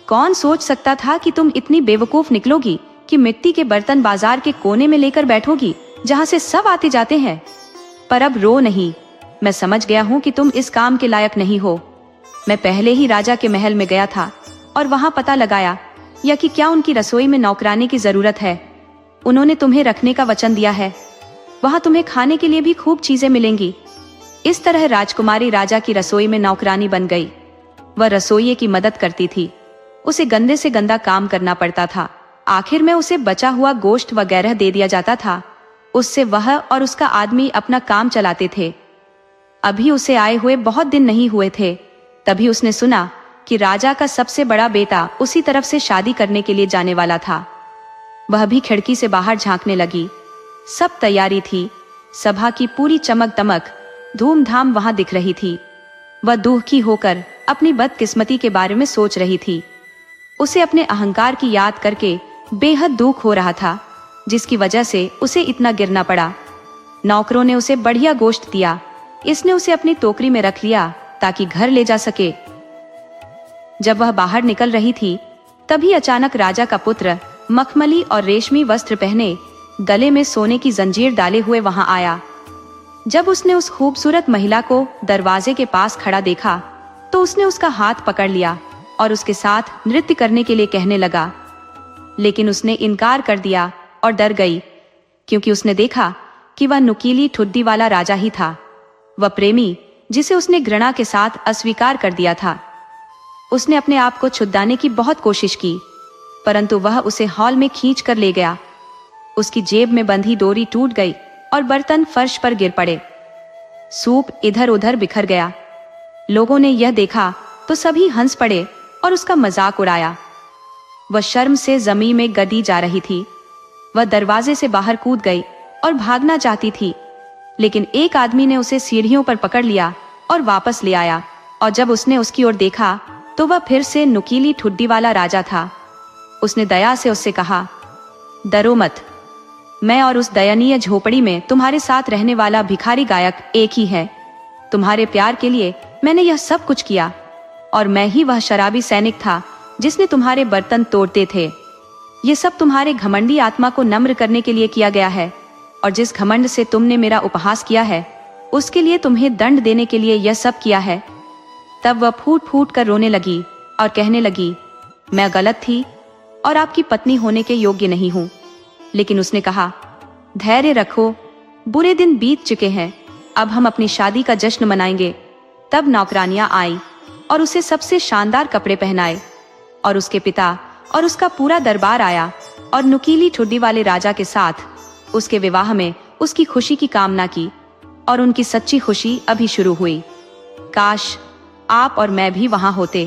कौन सोच सकता था कि तुम इतनी बेवकूफ निकलोगी कि मिट्टी के बर्तन बाजार के कोने में लेकर बैठोगी, जहाँ से सब आते जाते हैं। पर अब रो नहीं, मैं समझ गया हूँ कि तुम इस काम के लायक नहीं हो। मैं पहले ही राजा के महल में गया था और वहाँ पता लगाया या कि क्या उनकी रसोई में नौकरानी की जरूरत है। उन्होंने तुम्हें रखने का वचन दिया है। वहाँ तुम्हें खाने के लिए भी खूब चीजें मिलेंगी। इस तरह राजकुमारी राजा की रसोई में नौकरानी बन गई। वह रसोइये की मदद करती थी। उसे गंदे से गंदा काम करना पड़ता था। आखिर में उसे बचा हुआ गोश्त वगैरह दे दिया जाता था। उससे वह और उसका आदमी अपना काम चलाते थे। अभी उसे आए हुए बहुत दिन नहीं हुए थे, तभी उसने सुना कि राजा का सबसे बड़ा बेटा उसी तरफ से शादी करने के लिए जाने वाला था। वह भी खिड़की से बाहर झांकने लगी। सब तैयारी थी। सभा की पूरी चमक दमक धूमधाम वहां दिख रही थी। वह दुखी होकर अपनी बदकिस्मती के बारे में सोच रही थी। उसे अपने अहंकार की याद करके बेहद दुख हो रहा था, जिसकी वजह से उसे इतना गिरना पड़ा। नौकरों ने उसे बढ़िया गोश्त दिया। इसने उसे अपनी टोकरी में रख लिया ताकि घर ले जा सके। जब वह बाहर निकल रही थी, तभी अचानक राजा का पुत्र मखमली और रेशमी वस्त्र पहने, गले में सोने की जंजीर डाले हुए वहां आया। जब उसने उस खूबसूरत महिला को दरवाजे के पास खड़ा देखा, तो उसने उसका हाथ पकड़ लिया और उसके साथ नृत्य करने के लिए कहने लगा। लेकिन उसने इनकार कर दिया और डर गई, क्योंकि उसने देखा कि वह नुकीली ठुड्डी वाला राजा ही था, वह प्रेमी जिसे उसने घृणा के साथ अस्वीकार कर दिया था। उसने अपने आप को छुड़ाने की बहुत कोशिश की, परंतु वह उसे हॉल में खींच कर ले गया। उसकी जेब में बंधी डोरी टूट गई और बर्तन फर्श पर गिर पड़े। सूप इधर उधर बिखर गया। लोगों ने यह देखा तो सभी हंस पड़े और उसका मजाक उड़ाया। वह शर्म से जमीन में गड़ी जा रही थी। वह दरवाजे से बाहर कूद गई और भागना चाहती थी, लेकिन एक आदमी ने उसे सीढ़ियों पर पकड़ लिया और वापस ले आया। और जब उसने उसकी ओर देखा तो वह फिर से नुकीली ठुड्डी वाला राजा था। उसने दया से उससे कहा, डरो मत, मैं और उस दयनीय झोपड़ी में तुम्हारे साथ रहने वाला भिखारी गायक एक ही है। तुम्हारे प्यार के लिए मैंने यह सब कुछ किया, और मैं ही वह शराबी सैनिक था जिसने तुम्हारे बर्तन तोड़ते थे। ये सब तुम्हारे घमंडी आत्मा को नम्र करने के लिए किया गया है, और जिस घमंड से तुमने मेरा उपहास किया है, उसके लिए तुम्हें दंड देने के लिए यह सब किया है। तब वह फूट फूट कर रोने लगी और कहने लगी, मैं गलत थी और आपकी पत्नी होने के योग्य नहीं हूँ। लेकिन उसने कहा, धैर्य रखो, बुरे दिन बीत चुके हैं, अब हम अपनी शादी का जश्न मनाएंगे। तब नौकरानियां आई और उसे सबसे शानदार कपड़े पहनाए, और उसके पिता और उसका पूरा दरबार आया और नुकीली ठुड्डी वाले राजा के साथ उसके विवाह में उसकी खुशी की कामना की, और उनकी सच्ची खुशी अभी शुरू हुई। काश आप और मैं भी वहां होते।